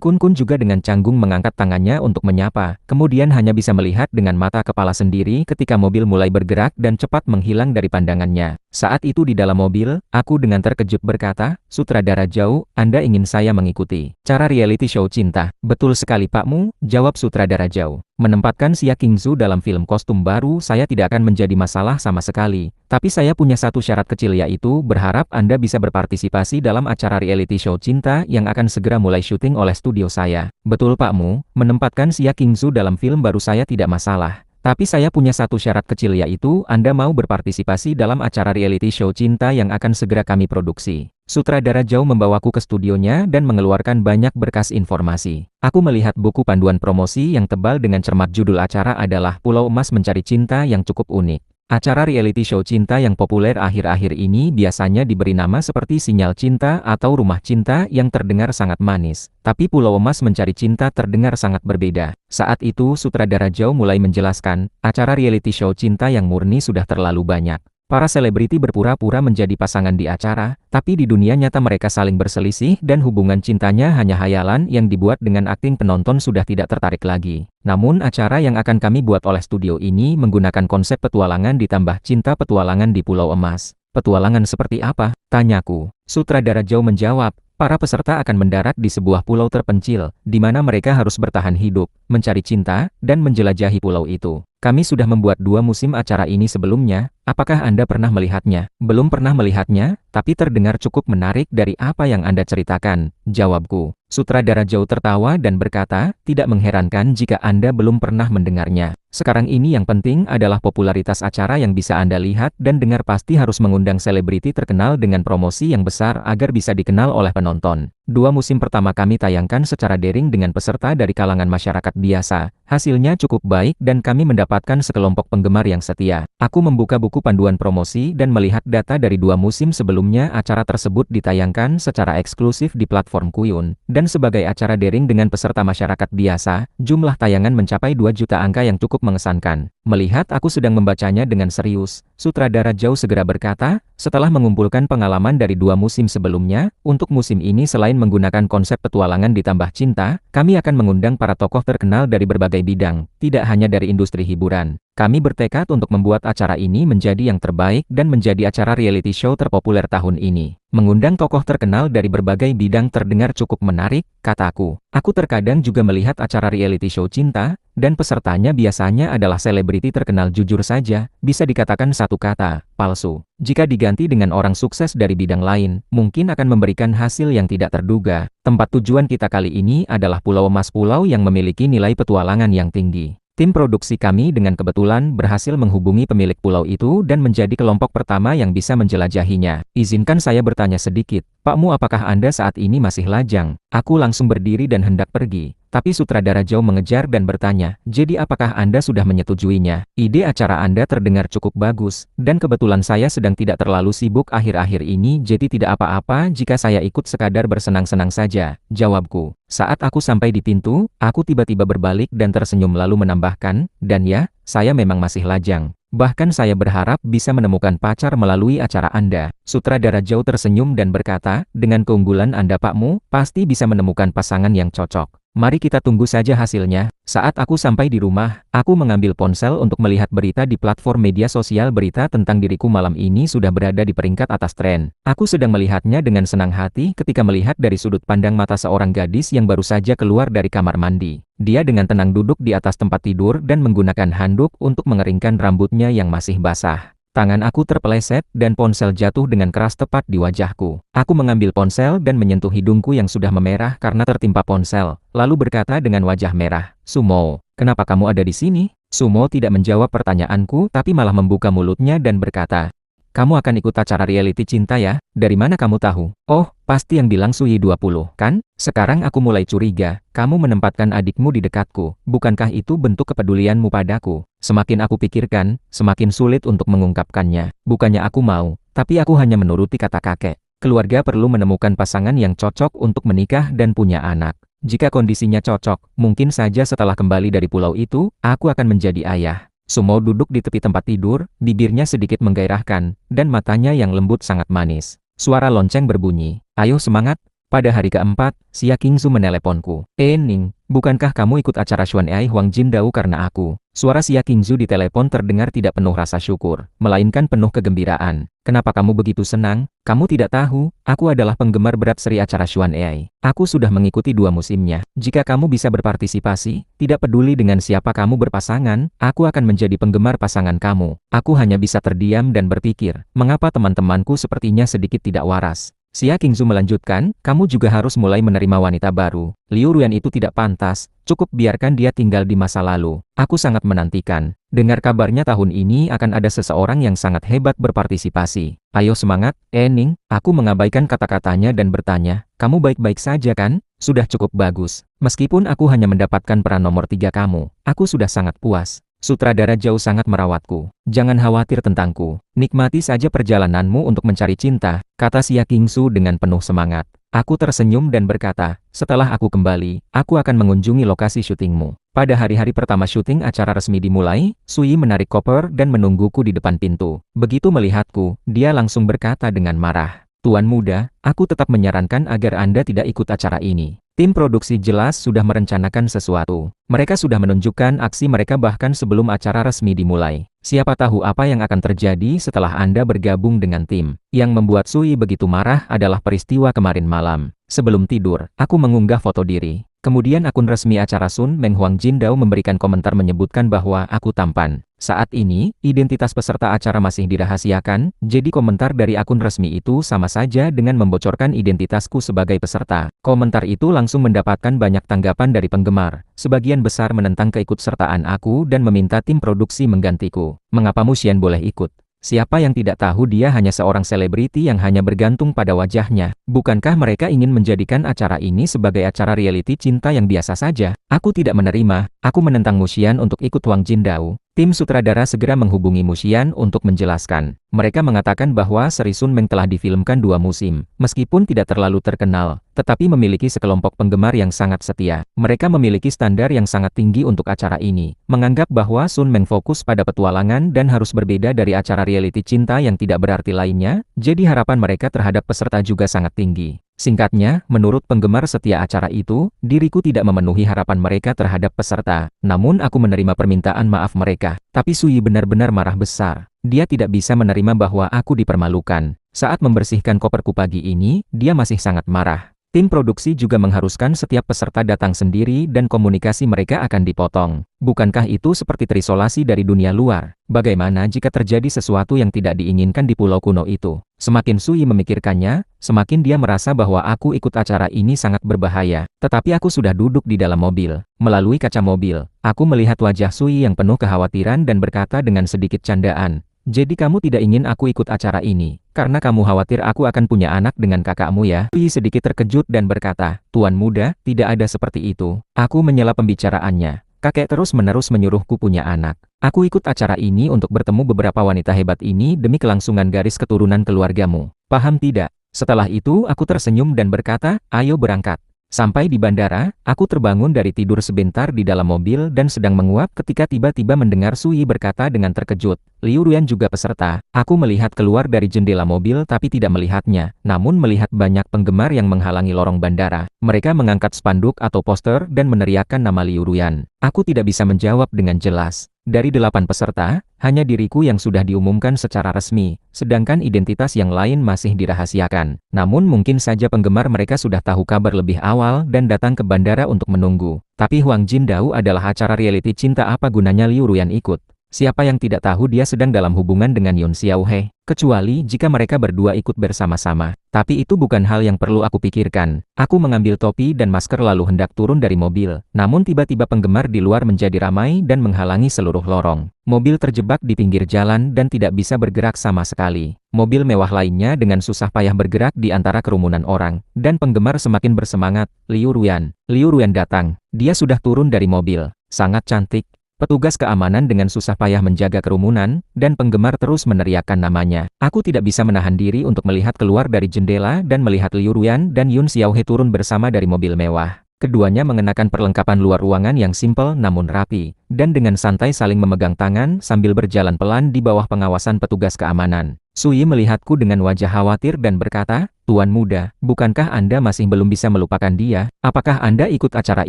Kun juga dengan canggung mengangkat tangannya untuk menyapa, kemudian hanya bisa melihat dengan mata kepala sendiri ketika mobil mulai bergerak dan cepat menghilang dari pandangannya. Saat itu di dalam mobil, aku dengan terkejut berkata, sutradara Zhao, Anda ingin saya mengikuti cara reality show cinta? Betul sekali Pak Mu, jawab sutradara Zhao. Menempatkan Xia Qingzu dalam film kostum baru saya tidak akan menjadi masalah sama sekali. Tapi saya punya satu syarat kecil, yaitu berharap Anda bisa berpartisipasi dalam acara reality show cinta yang akan segera mulai syuting oleh studio saya. Betul Pak Mu, menempatkan Xia Qingzu dalam film baru saya tidak masalah. Tapi saya punya satu syarat kecil, yaitu Anda mau berpartisipasi dalam acara reality show cinta yang akan segera kami produksi. Sutradara Zhao membawaku ke studionya dan mengeluarkan banyak berkas informasi. Aku melihat buku panduan promosi yang tebal dengan cermat. Judul acara adalah Pulau Emas Mencari Cinta, yang cukup unik. Acara reality show cinta yang populer akhir-akhir ini biasanya diberi nama seperti Sinyal Cinta atau Rumah Cinta yang terdengar sangat manis. Tapi Pulau Emas Mencari Cinta terdengar sangat berbeda. Saat itu sutradara Zhao mulai menjelaskan, acara reality show cinta yang murni sudah terlalu banyak. Para selebriti berpura-pura menjadi pasangan di acara, tapi di dunia nyata mereka saling berselisih dan hubungan cintanya hanya hayalan yang dibuat dengan akting. Penonton sudah tidak tertarik lagi. Namun acara yang akan kami buat oleh studio ini menggunakan konsep petualangan ditambah cinta. Petualangan di Pulau Emas. Petualangan seperti apa? Tanyaku. Sutradara Zhao menjawab, para peserta akan mendarat di sebuah pulau terpencil, di mana mereka harus bertahan hidup, mencari cinta, dan menjelajahi pulau itu. Kami sudah membuat 2 musim acara ini sebelumnya, apakah Anda pernah melihatnya? Belum pernah melihatnya, tapi terdengar cukup menarik dari apa yang Anda ceritakan, jawabku. Sutradara Zhou tertawa dan berkata, tidak mengherankan jika Anda belum pernah mendengarnya. Sekarang ini yang penting adalah popularitas acara yang bisa Anda lihat dan dengar. Pasti harus mengundang selebriti terkenal dengan promosi yang besar agar bisa dikenal oleh penonton. 2 musim pertama kami tayangkan secara daring dengan peserta dari kalangan masyarakat biasa. Hasilnya cukup baik dan kami mendapatkan sekelompok penggemar yang setia. Aku membuka buku panduan promosi dan melihat data dari 2 musim sebelumnya. Acara tersebut ditayangkan secara eksklusif di platform Quyun. Dan sebagai acara daring dengan peserta masyarakat biasa, jumlah tayangan mencapai 2 juta, angka yang cukup mengesankan. Melihat aku sedang membacanya dengan serius, sutradara Zhou segera berkata, setelah mengumpulkan pengalaman dari 2 musim sebelumnya, untuk musim ini selain menggunakan konsep petualangan ditambah cinta, kami akan mengundang para tokoh terkenal dari berbagai bidang, tidak hanya dari industri hiburan. Kami bertekad untuk membuat acara ini menjadi yang terbaik dan menjadi acara reality show terpopuler tahun ini. Mengundang tokoh terkenal dari berbagai bidang terdengar cukup menarik, kataku. Aku terkadang juga melihat acara reality show cinta, dan pesertanya biasanya adalah selebriti terkenal. Jujur saja, bisa dikatakan satu kata, palsu. Jika diganti dengan orang sukses dari bidang lain, mungkin akan memberikan hasil yang tidak terduga. Tempat tujuan kita kali ini adalah Pulau Emas, pulau yang memiliki nilai petualangan yang tinggi. Tim produksi kami dengan kebetulan berhasil menghubungi pemilik pulau itu dan menjadi kelompok pertama yang bisa menjelajahinya. Izinkan saya bertanya sedikit, Pakmu, apakah Anda saat ini masih lajang? Aku langsung berdiri dan hendak pergi. Tapi sutradara Zhou mengejar dan bertanya, jadi apakah Anda sudah menyetujuinya? Ide acara Anda terdengar cukup bagus, dan kebetulan saya sedang tidak terlalu sibuk akhir-akhir ini, jadi tidak apa-apa jika saya ikut sekadar bersenang-senang saja, jawabku. Saat aku sampai di pintu, aku tiba-tiba berbalik dan tersenyum lalu menambahkan, dan ya, saya memang masih lajang. Bahkan saya berharap bisa menemukan pacar melalui acara Anda. Sutradara Zhou tersenyum dan berkata, dengan keunggulan Anda Pakmu, pasti bisa menemukan pasangan yang cocok. Mari kita tunggu saja hasilnya. Saat aku sampai di rumah, aku mengambil ponsel untuk melihat berita di platform media sosial. Berita tentang diriku malam ini sudah berada di peringkat atas tren. Aku sedang melihatnya dengan senang hati ketika melihat dari sudut pandang mata seorang gadis yang baru saja keluar dari kamar mandi. Dia dengan tenang duduk di atas tempat tidur dan menggunakan handuk untuk mengeringkan rambutnya yang masih basah. Tangan aku terpeleset dan ponsel jatuh dengan keras tepat di wajahku. Aku mengambil ponsel dan menyentuh hidungku yang sudah memerah karena tertimpa ponsel, lalu berkata dengan wajah merah, "Sumo, kenapa kamu ada di sini?" Sumo tidak menjawab pertanyaanku tapi malah membuka mulutnya dan berkata, "Kamu akan ikut acara reality cinta ya? Dari mana kamu tahu?" "Oh, pasti yang bilang Sui 20, kan? Sekarang aku mulai curiga, kamu menempatkan adikmu di dekatku. Bukankah itu bentuk kepedulianmu padaku?" Semakin aku pikirkan, semakin sulit untuk mengungkapkannya. Bukannya aku mau, tapi aku hanya menuruti kata kakek. Keluarga perlu menemukan pasangan yang cocok untuk menikah dan punya anak. Jika kondisinya cocok, mungkin saja setelah kembali dari pulau itu, aku akan menjadi ayah. Sumo duduk di tepi tempat tidur, bibirnya sedikit menggairahkan, dan matanya yang lembut sangat manis. Suara lonceng berbunyi. "Ayo semangat." Pada hari keempat, Xia Qingzu meneleponku. "Ning, bukankah kamu ikut acara Xuan Ai Huang Jin Dao karena aku?" Suara Xia Qingzu di telepon terdengar tidak penuh rasa syukur, melainkan penuh kegembiraan. "Kenapa kamu begitu senang? Kamu tidak tahu, aku adalah penggemar berat seri acara Xuan Ai. Aku sudah mengikuti 2 musimnya. Jika kamu bisa berpartisipasi, tidak peduli dengan siapa kamu berpasangan, aku akan menjadi penggemar pasangan kamu." Aku hanya bisa terdiam dan berpikir, mengapa teman-temanku sepertinya sedikit tidak waras. Xia Qingzu melanjutkan, "Kamu juga harus mulai menerima wanita baru. Liu Ruyan itu tidak pantas, cukup biarkan dia tinggal di masa lalu. Aku sangat menantikan. Dengar kabarnya tahun ini akan ada seseorang yang sangat hebat berpartisipasi. Ayo semangat, Ning." Aku mengabaikan kata-katanya dan bertanya, "Kamu baik-baik saja kan?" "Sudah cukup bagus. Meskipun aku hanya mendapatkan peran nomor 3 kamu, aku sudah sangat puas." Sutradara Zhou sangat merawatku. "Jangan khawatir tentangku. Nikmati saja perjalananmu untuk mencari cinta," kata Xia Qingzu dengan penuh semangat. Aku tersenyum dan berkata, "Setelah aku kembali, aku akan mengunjungi lokasi syutingmu." Pada hari-hari pertama syuting acara resmi dimulai, Sui menarik koper dan menungguku di depan pintu. Begitu melihatku, dia langsung berkata dengan marah, "Tuan muda, aku tetap menyarankan agar Anda tidak ikut acara ini. Tim produksi jelas sudah merencanakan sesuatu. Mereka sudah menunjukkan aksi mereka bahkan sebelum acara resmi dimulai. Siapa tahu apa yang akan terjadi setelah Anda bergabung dengan tim." Yang membuat Sui begitu marah adalah peristiwa kemarin malam. Sebelum tidur, aku mengunggah foto diri. Kemudian akun resmi acara Sun Meng Huang Jindao memberikan komentar menyebutkan bahwa aku tampan. Saat ini, identitas peserta acara masih dirahasiakan, jadi komentar dari akun resmi itu sama saja dengan membocorkan identitasku sebagai peserta. Komentar itu langsung mendapatkan banyak tanggapan dari penggemar. Sebagian besar menentang keikutsertaan aku dan meminta tim produksi menggantiku. Mengapa Musian boleh ikut? Siapa yang tidak tahu dia hanya seorang selebriti yang hanya bergantung pada wajahnya? Bukankah mereka ingin menjadikan acara ini sebagai acara reality cinta yang biasa saja? Aku tidak menerima, aku menentang Musian untuk ikut Huang Jindao. Tim sutradara segera menghubungi Musian untuk menjelaskan. Mereka mengatakan bahwa seri Sun Meng telah difilmkan 2 musim. Meskipun tidak terlalu terkenal, tetapi memiliki sekelompok penggemar yang sangat setia. Mereka memiliki standar yang sangat tinggi untuk acara ini. Menganggap bahwa Sun Meng fokus pada petualangan dan harus berbeda dari acara reality cinta yang tidak berarti lainnya, jadi harapan mereka terhadap peserta juga sangat tinggi. Singkatnya, menurut penggemar setia acara itu, diriku tidak memenuhi harapan mereka terhadap peserta. Namun aku menerima permintaan maaf mereka. Tapi Sui benar-benar marah besar. Dia tidak bisa menerima bahwa aku dipermalukan. Saat membersihkan koperku pagi ini, dia masih sangat marah. Tim produksi juga mengharuskan setiap peserta datang sendiri dan komunikasi mereka akan dipotong. Bukankah itu seperti terisolasi dari dunia luar? Bagaimana jika terjadi sesuatu yang tidak diinginkan di pulau kuno itu? Semakin Sui memikirkannya, semakin dia merasa bahwa aku ikut acara ini sangat berbahaya. Tetapi aku sudah duduk di dalam mobil. Melalui kaca mobil, aku melihat wajah Sui yang penuh kekhawatiran dan berkata dengan sedikit candaan, "Jadi kamu tidak ingin aku ikut acara ini, karena kamu khawatir aku akan punya anak dengan kakakmu ya?" Sui sedikit terkejut dan berkata, "Tuan muda, tidak ada seperti itu." Aku menyela pembicaraannya. Kakek terus-menerus menyuruhku punya anak. Aku ikut acara ini untuk bertemu beberapa wanita hebat ini demi kelangsungan garis keturunan keluargamu. Paham tidak? Setelah itu aku tersenyum dan berkata, "Ayo berangkat." Sampai di bandara, aku terbangun dari tidur sebentar di dalam mobil dan sedang menguap ketika tiba-tiba mendengar Sui berkata dengan terkejut, "Liu Ruyan juga peserta." Aku melihat keluar dari jendela mobil tapi tidak melihatnya, namun melihat banyak penggemar yang menghalangi lorong bandara. Mereka mengangkat spanduk atau poster dan meneriakkan nama Liu Ruyan. Aku tidak bisa menjawab dengan jelas. Dari 8 peserta, hanya diriku yang sudah diumumkan secara resmi, sedangkan identitas yang lain masih dirahasiakan. Namun mungkin saja penggemar mereka sudah tahu kabar lebih awal dan datang ke bandara untuk menunggu. Tapi Huang Jindao adalah acara reality cinta, apa gunanya Liu Ruyan ikut? Siapa yang tidak tahu dia sedang dalam hubungan dengan Yun Xiaohe? Kecuali jika mereka berdua ikut bersama-sama. Tapi itu bukan hal yang perlu aku pikirkan. Aku mengambil topi dan masker lalu hendak turun dari mobil. Namun tiba-tiba penggemar di luar menjadi ramai dan menghalangi seluruh lorong. Mobil terjebak di pinggir jalan dan tidak bisa bergerak sama sekali. Mobil mewah lainnya dengan susah payah bergerak di antara kerumunan orang. Dan penggemar semakin bersemangat. Liu Ruyan. Liu Ruyan datang. Dia sudah turun dari mobil. Sangat cantik. Petugas keamanan dengan susah payah menjaga kerumunan, dan penggemar terus meneriakkan namanya. Aku tidak bisa menahan diri untuk melihat keluar dari jendela dan melihat Liu Ruyan dan Yun Xiaohe turun bersama dari mobil mewah. Keduanya mengenakan perlengkapan luar ruangan yang simpel namun rapi, dan dengan santai saling memegang tangan sambil berjalan pelan di bawah pengawasan petugas keamanan. Sui melihatku dengan wajah khawatir dan berkata, "Tuan muda, bukankah Anda masih belum bisa melupakan dia? Apakah Anda ikut acara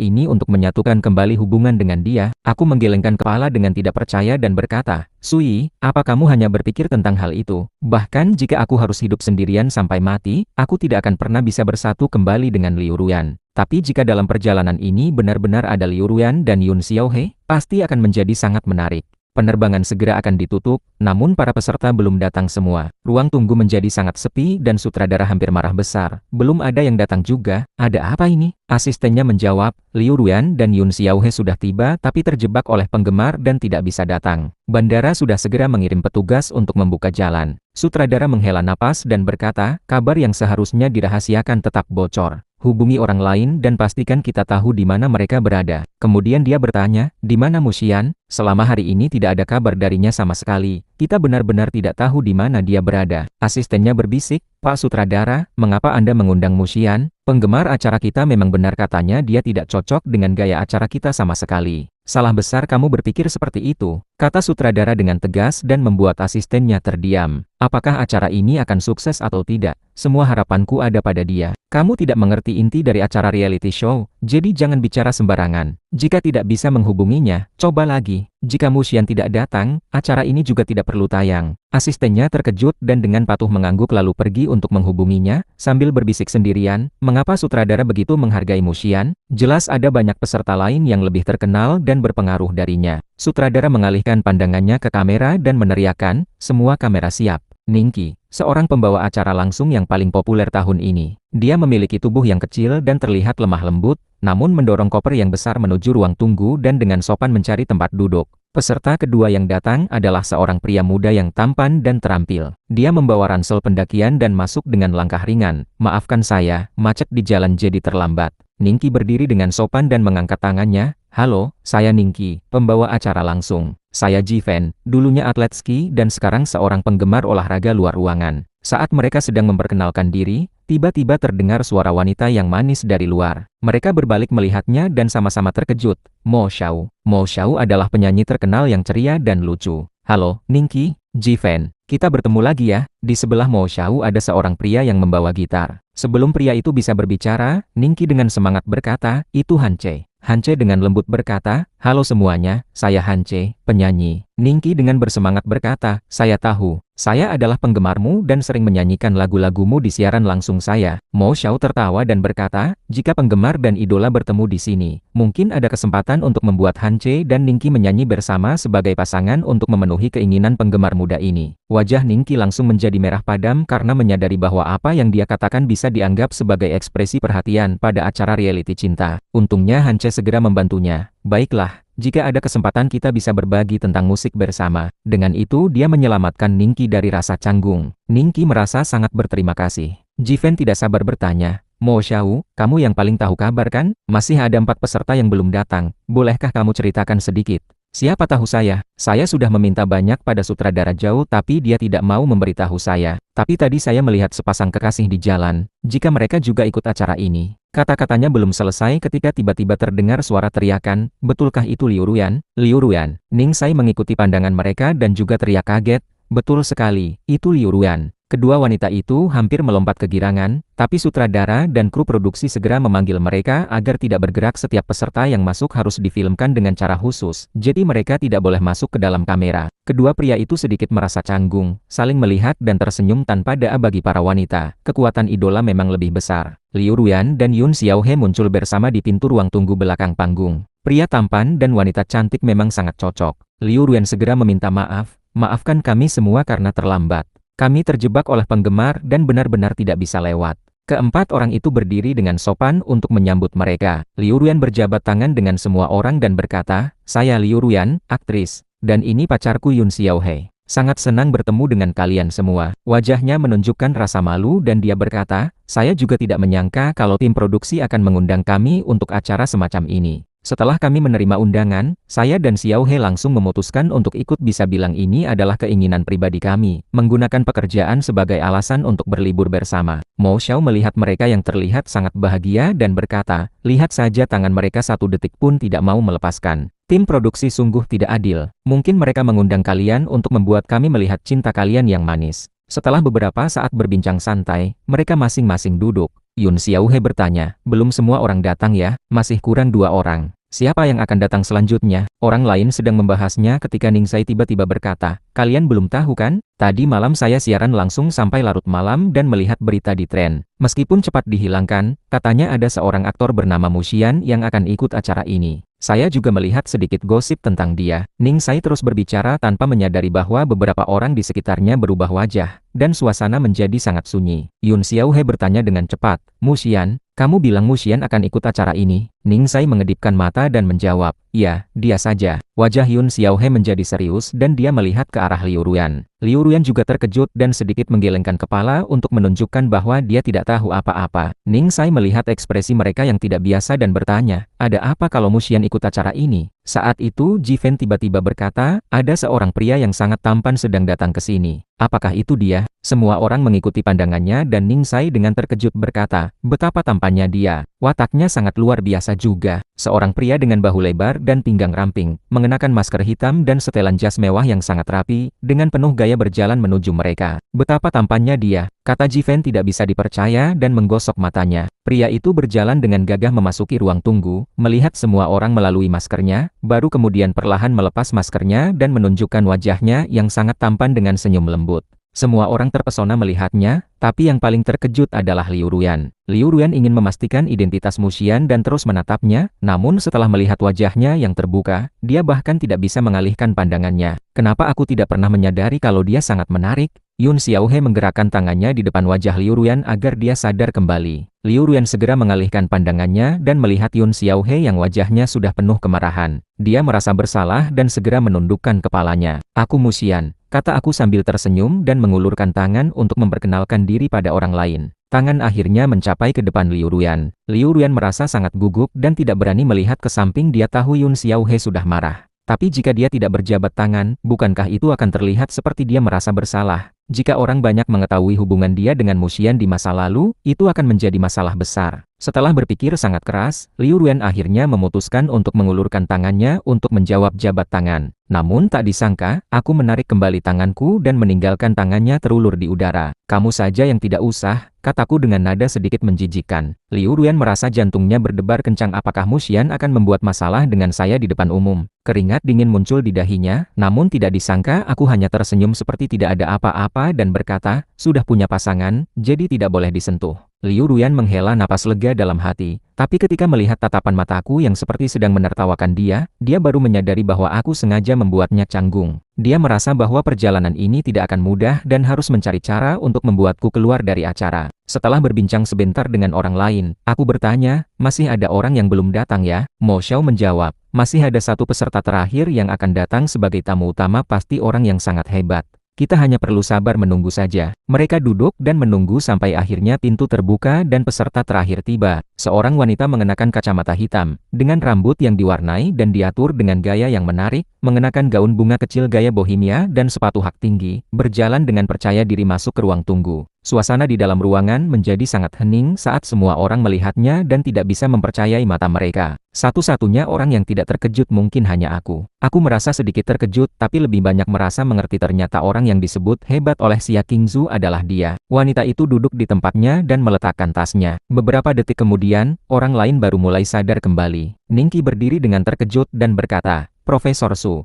ini untuk menyatukan kembali hubungan dengan dia?" Aku menggelengkan kepala dengan tidak percaya dan berkata, "Sui, apa kamu hanya berpikir tentang hal itu? Bahkan jika aku harus hidup sendirian sampai mati, aku tidak akan pernah bisa bersatu kembali dengan Liu Ruyan. Tapi jika dalam perjalanan ini benar-benar ada Liu Ruyan dan Yun Xiaohe, pasti akan menjadi sangat menarik." Penerbangan segera akan ditutup, namun para peserta belum datang semua. Ruang tunggu menjadi sangat sepi dan sutradara hampir marah besar. Belum ada yang datang juga. Ada apa ini? Asistennya menjawab, Liu Ruyan dan Yun Xiaohe sudah tiba tapi terjebak oleh penggemar dan tidak bisa datang. Bandara sudah segera mengirim petugas untuk membuka jalan. Sutradara menghela napas dan berkata, kabar yang seharusnya dirahasiakan tetap bocor. Hubungi orang lain dan pastikan kita tahu di mana mereka berada. Kemudian dia bertanya, di mana Musian? Selama hari ini tidak ada kabar darinya sama sekali. Kita benar-benar tidak tahu di mana dia berada. Asistennya berbisik, Pak Sutradara, mengapa Anda mengundang Musian? Penggemar acara kita memang benar katanya dia tidak cocok dengan gaya acara kita sama sekali. Salah besar kamu berpikir seperti itu. kata sutradara dengan tegas dan membuat asistennya terdiam. Apakah acara ini akan sukses atau tidak? Semua harapanku ada pada dia. Kamu tidak mengerti inti dari acara reality show, jadi jangan bicara sembarangan. Jika tidak bisa menghubunginya, coba lagi. Jika Mushian tidak datang, acara ini juga tidak perlu tayang. Asistennya terkejut dan dengan patuh mengangguk lalu pergi untuk menghubunginya, sambil berbisik sendirian, mengapa sutradara begitu menghargai Mushian? Jelas ada banyak peserta lain yang lebih terkenal dan berpengaruh darinya. Sutradara mengalihkan pandangannya ke kamera dan meneriakkan, semua kamera siap. Ningki, seorang pembawa acara langsung yang paling populer tahun ini. Dia memiliki tubuh yang kecil dan terlihat lemah lembut, namun mendorong koper yang besar menuju ruang tunggu dan dengan sopan mencari tempat duduk. Peserta kedua yang datang adalah seorang pria muda yang tampan dan terampil. Dia membawa ransel pendakian dan masuk dengan langkah ringan. Maafkan saya, macet di jalan jadi terlambat. Ningki berdiri dengan sopan dan mengangkat tangannya. Halo, saya Ningki, pembawa acara langsung. Saya Jiven, dulunya atlet ski dan sekarang seorang penggemar olahraga luar ruangan. Saat mereka sedang memperkenalkan diri, tiba-tiba terdengar suara wanita yang manis dari luar. Mereka berbalik melihatnya dan sama-sama terkejut. Mo Xiao. Mo Xiao adalah penyanyi terkenal yang ceria dan lucu. Halo, Ningki, Jiven. Kita bertemu lagi ya. Di sebelah Mo Xiao ada seorang pria yang membawa gitar. Sebelum pria itu bisa berbicara, Ningki dengan semangat berkata, itu Hanche. Hanche dengan lembut berkata, halo semuanya, saya Hanche, penyanyi. Ningki dengan bersemangat berkata, saya tahu. Saya adalah penggemarmu dan sering menyanyikan lagu-lagumu di siaran langsung saya. Mo Xiao tertawa dan berkata, jika penggemar dan idola bertemu di sini, mungkin ada kesempatan untuk membuat Hanche dan Ningki menyanyi bersama sebagai pasangan untuk memenuhi keinginan penggemar muda ini. Wajah Ningki langsung menjadi merah padam karena menyadari bahwa apa yang dia katakan bisa dianggap sebagai ekspresi perhatian pada acara reality cinta. Untungnya Hanche segera membantunya. Baiklah. Jika ada kesempatan kita bisa berbagi tentang musik bersama. Dengan itu dia menyelamatkan Ningki dari rasa canggung. Ningki merasa sangat berterima kasih. Jiven tidak sabar bertanya, Mo Xiao, kamu yang paling tahu kabar kan? Masih ada 4 peserta yang belum datang. Bolehkah kamu ceritakan sedikit? Siapa tahu saya sudah meminta banyak pada sutradara jauh tapi dia tidak mau memberitahu saya. Tapi tadi saya melihat sepasang kekasih di jalan. Jika mereka juga ikut acara ini. Kata-katanya belum selesai ketika tiba-tiba terdengar suara teriakan, betulkah itu Liu Ruyan? Liu Ruyan. Ning Sai mengikuti pandangan mereka dan juga teriak kaget, betul sekali, itu Liu Ruyan. Kedua wanita itu hampir melompat kegirangan, tapi sutradara dan kru produksi segera memanggil mereka agar tidak bergerak. Setiap peserta yang masuk harus difilmkan dengan cara khusus, jadi mereka tidak boleh masuk ke dalam kamera. Kedua pria itu sedikit merasa canggung, saling melihat dan tersenyum tanpa doa bagi para wanita. Kekuatan idola memang lebih besar. Liu Ruyan dan Yun Xiaohe muncul bersama di pintu ruang tunggu belakang panggung. Pria tampan dan wanita cantik memang sangat cocok. Liu Ruyan segera meminta maaf, maafkan kami semua karena terlambat. Kami terjebak oleh penggemar dan benar-benar tidak bisa lewat. Keempat orang itu berdiri dengan sopan untuk menyambut mereka. Liu Ruyan berjabat tangan dengan semua orang dan berkata, saya Liu Ruyan, aktris, dan ini pacarku Yun Xiaohe. Sangat senang bertemu dengan kalian semua. Wajahnya menunjukkan rasa malu dan dia berkata, saya juga tidak menyangka kalau tim produksi akan mengundang kami untuk acara semacam ini. Setelah kami menerima undangan, saya dan Xiaohe langsung memutuskan untuk ikut. Bisa bilang ini adalah keinginan pribadi kami, menggunakan pekerjaan sebagai alasan untuk berlibur bersama. Mo Xiao melihat mereka yang terlihat sangat bahagia dan berkata, lihat saja tangan mereka satu detik pun tidak mau melepaskan. Tim produksi sungguh tidak adil. Mungkin mereka mengundang kalian untuk membuat kami melihat cinta kalian yang manis. Setelah beberapa saat berbincang santai, mereka masing-masing duduk. Yun Xiaohe bertanya, belum semua orang datang ya? Masih kurang 2 orang. Siapa yang akan datang selanjutnya? Orang lain sedang membahasnya ketika Ning Sai tiba-tiba berkata, kalian belum tahu kan? Tadi malam saya siaran langsung sampai larut malam dan melihat berita di tren. Meskipun cepat dihilangkan, katanya ada seorang aktor bernama Mushian yang akan ikut acara ini. Saya juga melihat sedikit gosip tentang dia. Ning Sai terus berbicara tanpa menyadari bahwa beberapa orang di sekitarnya berubah wajah, dan suasana menjadi sangat sunyi. Yun Xiaohe bertanya dengan cepat, Mushian, kamu bilang Mushian akan ikut acara ini? Ning Sai mengedipkan mata dan menjawab, iya, dia saja. Wajah Yun Xiaohe menjadi serius dan dia melihat ke arah Liu Ruyan. Liu Ruyan juga terkejut dan sedikit menggelengkan kepala untuk menunjukkan bahwa dia tidak tahu apa-apa. Ning Sai melihat ekspresi mereka yang tidak biasa dan bertanya, ada apa kalau Mushian ikut acara ini? Saat itu Jiven tiba-tiba berkata, ada seorang pria yang sangat tampan sedang datang ke sini. Apakah itu dia? Semua orang mengikuti pandangannya dan Ning Sai dengan terkejut berkata, betapa tampannya dia. Wataknya sangat luar biasa juga. Seorang pria dengan bahu lebar dan pinggang ramping, mengenakan masker hitam dan setelan jas mewah yang sangat rapi, dengan penuh gaya berjalan menuju mereka. Betapa tampannya dia, kata Jiven tidak bisa dipercaya dan menggosok matanya. Pria itu berjalan dengan gagah memasuki ruang tunggu, melihat semua orang melalui maskernya, baru kemudian perlahan melepas maskernya dan menunjukkan wajahnya yang sangat tampan dengan senyum lembut. Semua orang terpesona melihatnya, tapi yang paling terkejut adalah Liu Ruyan. Liu Ruyan ingin memastikan identitas Mu Xian dan terus menatapnya, namun setelah melihat wajahnya yang terbuka, dia bahkan tidak bisa mengalihkan pandangannya. Kenapa aku tidak pernah menyadari kalau dia sangat menarik? Yun Xiaohe menggerakkan tangannya di depan wajah Liu Ruyan agar dia sadar kembali. Liu Ruyan segera mengalihkan pandangannya dan melihat Yun Xiaohe yang wajahnya sudah penuh kemarahan. Dia merasa bersalah dan segera menundukkan kepalanya. Aku Mu Xian, kata aku sambil tersenyum dan mengulurkan tangan untuk memperkenalkan diri pada orang lain. Tangan akhirnya mencapai ke depan Liu Ruyan. Liu Ruyan merasa sangat gugup dan tidak berani melihat ke samping. Dia tahu Yun Xiaohe sudah marah. Tapi jika dia tidak berjabat tangan, bukankah itu akan terlihat seperti dia merasa bersalah? Jika orang banyak mengetahui hubungan dia dengan Mu Xian di masa lalu, itu akan menjadi masalah besar. Setelah berpikir sangat keras, Liu Ruyan akhirnya memutuskan untuk mengulurkan tangannya untuk menjawab jabat tangan. Namun tak disangka, aku menarik kembali tanganku dan meninggalkan tangannya terulur di udara. Kamu saja yang tidak usah, kataku dengan nada sedikit menjijikkan. Liu Ruyan merasa jantungnya berdebar kencang. Apakah Mu Xian akan membuat masalah dengan saya di depan umum? Keringat dingin muncul di dahinya, namun tidak disangka aku hanya tersenyum seperti tidak ada apa-apa dan berkata, sudah punya pasangan, jadi tidak boleh disentuh. Liu Ruyan menghela napas lega dalam hati, tapi ketika melihat tatapan mataku yang seperti sedang menertawakan dia baru menyadari bahwa aku sengaja membuatnya canggung. Dia merasa bahwa perjalanan ini tidak akan mudah dan harus mencari cara untuk membuatku keluar dari acara. Setelah berbincang sebentar dengan orang lain, aku bertanya, masih ada orang yang belum datang ya? Mo Xiao menjawab, masih ada satu peserta terakhir yang akan datang sebagai tamu utama, pasti orang yang sangat hebat. Kita hanya perlu sabar menunggu saja. Mereka duduk dan menunggu sampai akhirnya pintu terbuka dan peserta terakhir tiba. Seorang wanita mengenakan kacamata hitam, dengan rambut yang diwarnai dan diatur dengan gaya yang menarik, mengenakan gaun bunga kecil gaya bohemia dan sepatu hak tinggi, berjalan dengan percaya diri masuk ke ruang tunggu. Suasana di dalam ruangan menjadi sangat hening saat semua orang melihatnya dan tidak bisa mempercayai mata mereka. Satu-satunya orang yang tidak terkejut mungkin hanya aku. Aku merasa sedikit terkejut, tapi lebih banyak merasa mengerti. Ternyata orang yang disebut hebat oleh Xia Qingzu adalah dia. Wanita itu duduk di tempatnya dan meletakkan tasnya. Beberapa detik kemudian, orang lain baru mulai sadar kembali. Ningqi berdiri dengan terkejut dan berkata, Profesor Su.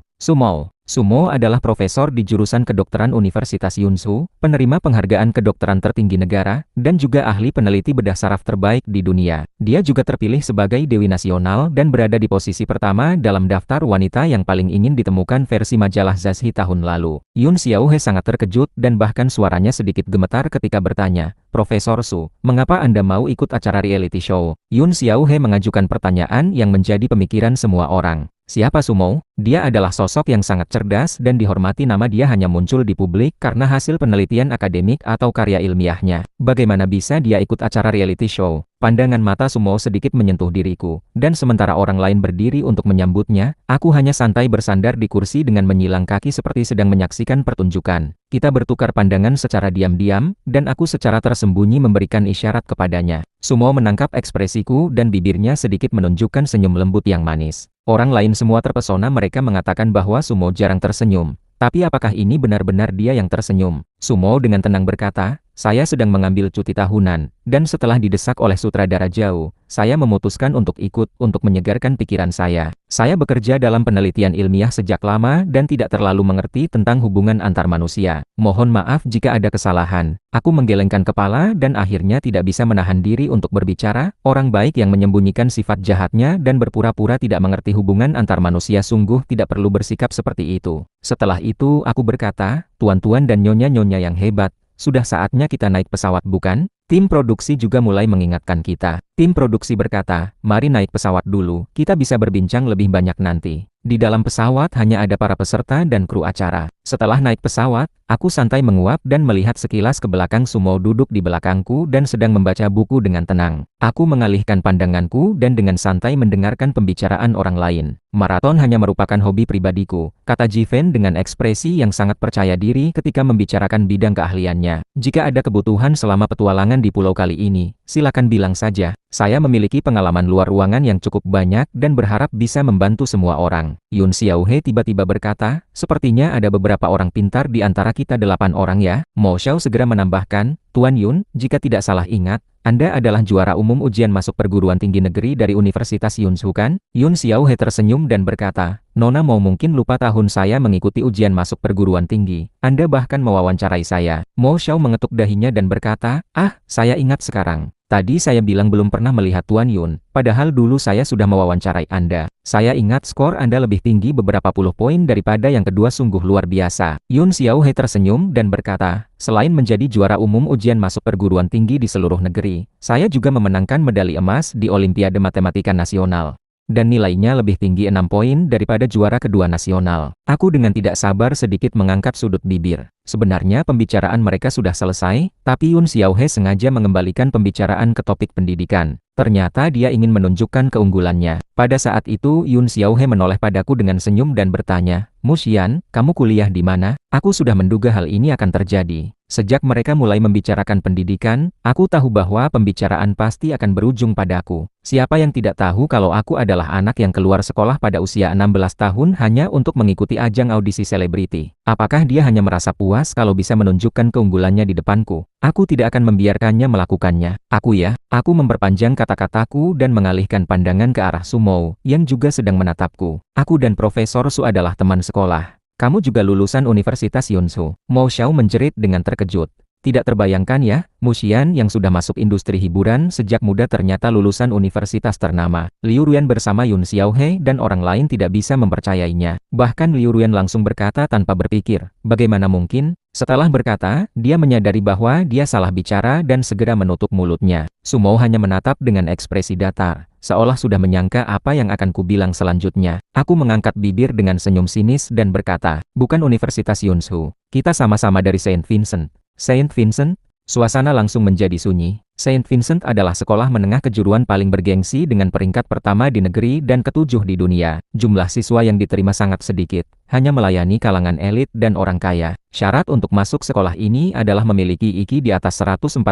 Sumo adalah profesor di jurusan kedokteran Universitas Yunsu, penerima penghargaan kedokteran tertinggi negara, dan juga ahli peneliti bedah saraf terbaik di dunia. Dia juga terpilih sebagai Dewi Nasional dan berada di posisi pertama dalam daftar wanita yang paling ingin ditemukan versi majalah Zazhi tahun lalu. Yun Xiaohe sangat terkejut dan bahkan suaranya sedikit gemetar ketika bertanya, Profesor Su, mengapa Anda mau ikut acara reality show? Yun Xiaohe mengajukan pertanyaan yang menjadi pemikiran semua orang. Siapa Sumo? Dia adalah sosok yang sangat cerdas dan dihormati. Nama dia hanya muncul di publik karena hasil penelitian akademik atau karya ilmiahnya. Bagaimana bisa dia ikut acara reality show? Pandangan mata Sumo sedikit menyentuh diriku, dan sementara orang lain berdiri untuk menyambutnya, aku hanya santai bersandar di kursi dengan menyilang kaki seperti sedang menyaksikan pertunjukan. Kita bertukar pandangan secara diam-diam, dan aku secara tersembunyi memberikan isyarat kepadanya. Sumo menangkap ekspresiku dan bibirnya sedikit menunjukkan senyum lembut yang manis. Orang lain semua terpesona. Mereka mengatakan bahwa Sumo jarang tersenyum. Tapi apakah ini benar-benar dia yang tersenyum? Sumo dengan tenang berkata, saya sedang mengambil cuti tahunan, dan setelah didesak oleh sutradara jauh, saya memutuskan untuk ikut untuk menyegarkan pikiran saya. Saya bekerja dalam penelitian ilmiah sejak lama dan tidak terlalu mengerti tentang hubungan antar manusia. Mohon maaf jika ada kesalahan. Aku menggelengkan kepala dan akhirnya tidak bisa menahan diri untuk berbicara. Orang baik yang menyembunyikan sifat jahatnya dan berpura-pura tidak mengerti hubungan antar manusia sungguh tidak perlu bersikap seperti itu. Setelah itu aku berkata, tuan-tuan dan nyonya-nyonya yang hebat, sudah saatnya kita naik pesawat bukan? Tim produksi juga mulai mengingatkan kita. Tim produksi berkata, mari naik pesawat dulu, kita bisa berbincang lebih banyak nanti. Di dalam pesawat hanya ada para peserta dan kru acara. Setelah naik pesawat, Aku santai menguap dan melihat sekilas ke belakang. Sumo duduk di belakangku dan sedang membaca buku dengan tenang. Aku mengalihkan pandanganku dan dengan santai mendengarkan pembicaraan orang lain. Maraton hanya merupakan hobi pribadiku, kata Jiven dengan ekspresi yang sangat percaya diri ketika membicarakan bidang keahliannya. Jika ada kebutuhan selama petualangan di pulau kali ini, silakan bilang saja. Saya memiliki pengalaman luar ruangan yang cukup banyak dan berharap bisa membantu semua orang. Yun Xiaohe tiba-tiba berkata, sepertinya ada beberapa orang pintar di antara kita 8 orang ya. Mo Xiao segera menambahkan, Tuan Yun, jika tidak salah ingat, Anda adalah juara umum ujian masuk perguruan tinggi negeri dari Universitas Yunsu kan? Yun Xiaohe tersenyum dan berkata, Nona mau mungkin lupa tahun saya mengikuti ujian masuk perguruan tinggi. Anda bahkan mewawancarai saya. Mo Xiao mengetuk dahinya dan berkata, saya ingat sekarang. Tadi saya bilang belum pernah melihat Tuan Yun, padahal dulu saya sudah mewawancarai Anda. Saya ingat skor Anda lebih tinggi beberapa puluh poin daripada yang kedua, sungguh luar biasa. Yun Xiaohe tersenyum dan berkata, selain menjadi juara umum ujian masuk perguruan tinggi di seluruh negeri, saya juga memenangkan medali emas di Olimpiade Matematika Nasional. Dan nilainya lebih tinggi 6 poin daripada juara kedua nasional. Aku dengan tidak sabar sedikit mengangkat sudut bibir. Sebenarnya pembicaraan mereka sudah selesai, tapi Yun Xiaohe sengaja mengembalikan pembicaraan ke topik pendidikan. Ternyata dia ingin menunjukkan keunggulannya. Pada saat itu Yun Xiaohe menoleh padaku dengan senyum dan bertanya, Mu Xian, kamu kuliah di mana? Aku sudah menduga hal ini akan terjadi. Sejak mereka mulai membicarakan pendidikan, aku tahu bahwa pembicaraan pasti akan berujung padaku. Siapa yang tidak tahu kalau aku adalah anak yang keluar sekolah pada usia 16 tahun hanya untuk mengikuti ajang audisi selebriti? Apakah dia hanya merasa puas kalau bisa menunjukkan keunggulannya di depanku? Aku tidak akan membiarkannya melakukannya. Aku memperpanjang kata-kataku dan mengalihkan pandangan ke arah Sumo, yang juga sedang menatapku. Aku dan Profesor Su adalah teman sekolah. Kamu juga lulusan Universitas Yunsu. Mo Xiao menjerit dengan terkejut. Tidak terbayangkan ya, Mu Xian yang sudah masuk industri hiburan sejak muda ternyata lulusan universitas ternama. Liu Ruyan bersama Yun Xiaohe dan orang lain tidak bisa mempercayainya. Bahkan Liu Ruyan langsung berkata tanpa berpikir, bagaimana mungkin? Setelah berkata, dia menyadari bahwa dia salah bicara dan segera menutup mulutnya. Sumo hanya menatap dengan ekspresi datar, seolah sudah menyangka apa yang akan kubilang selanjutnya. Aku mengangkat bibir dengan senyum sinis dan berkata, bukan Universitas Yunsu, kita sama-sama dari Saint Vincent. Saint Vincent? Suasana langsung menjadi sunyi. Saint Vincent adalah sekolah menengah kejuruan paling bergengsi dengan peringkat pertama di negeri dan ke-7 di dunia. Jumlah siswa yang diterima sangat sedikit, hanya melayani kalangan elit dan orang kaya. Syarat untuk masuk sekolah ini adalah memiliki IQ di atas 145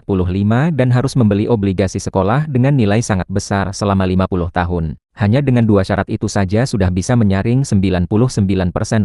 dan harus membeli obligasi sekolah dengan nilai sangat besar selama 50 tahun. Hanya dengan 2 syarat itu saja sudah bisa menyaring 99%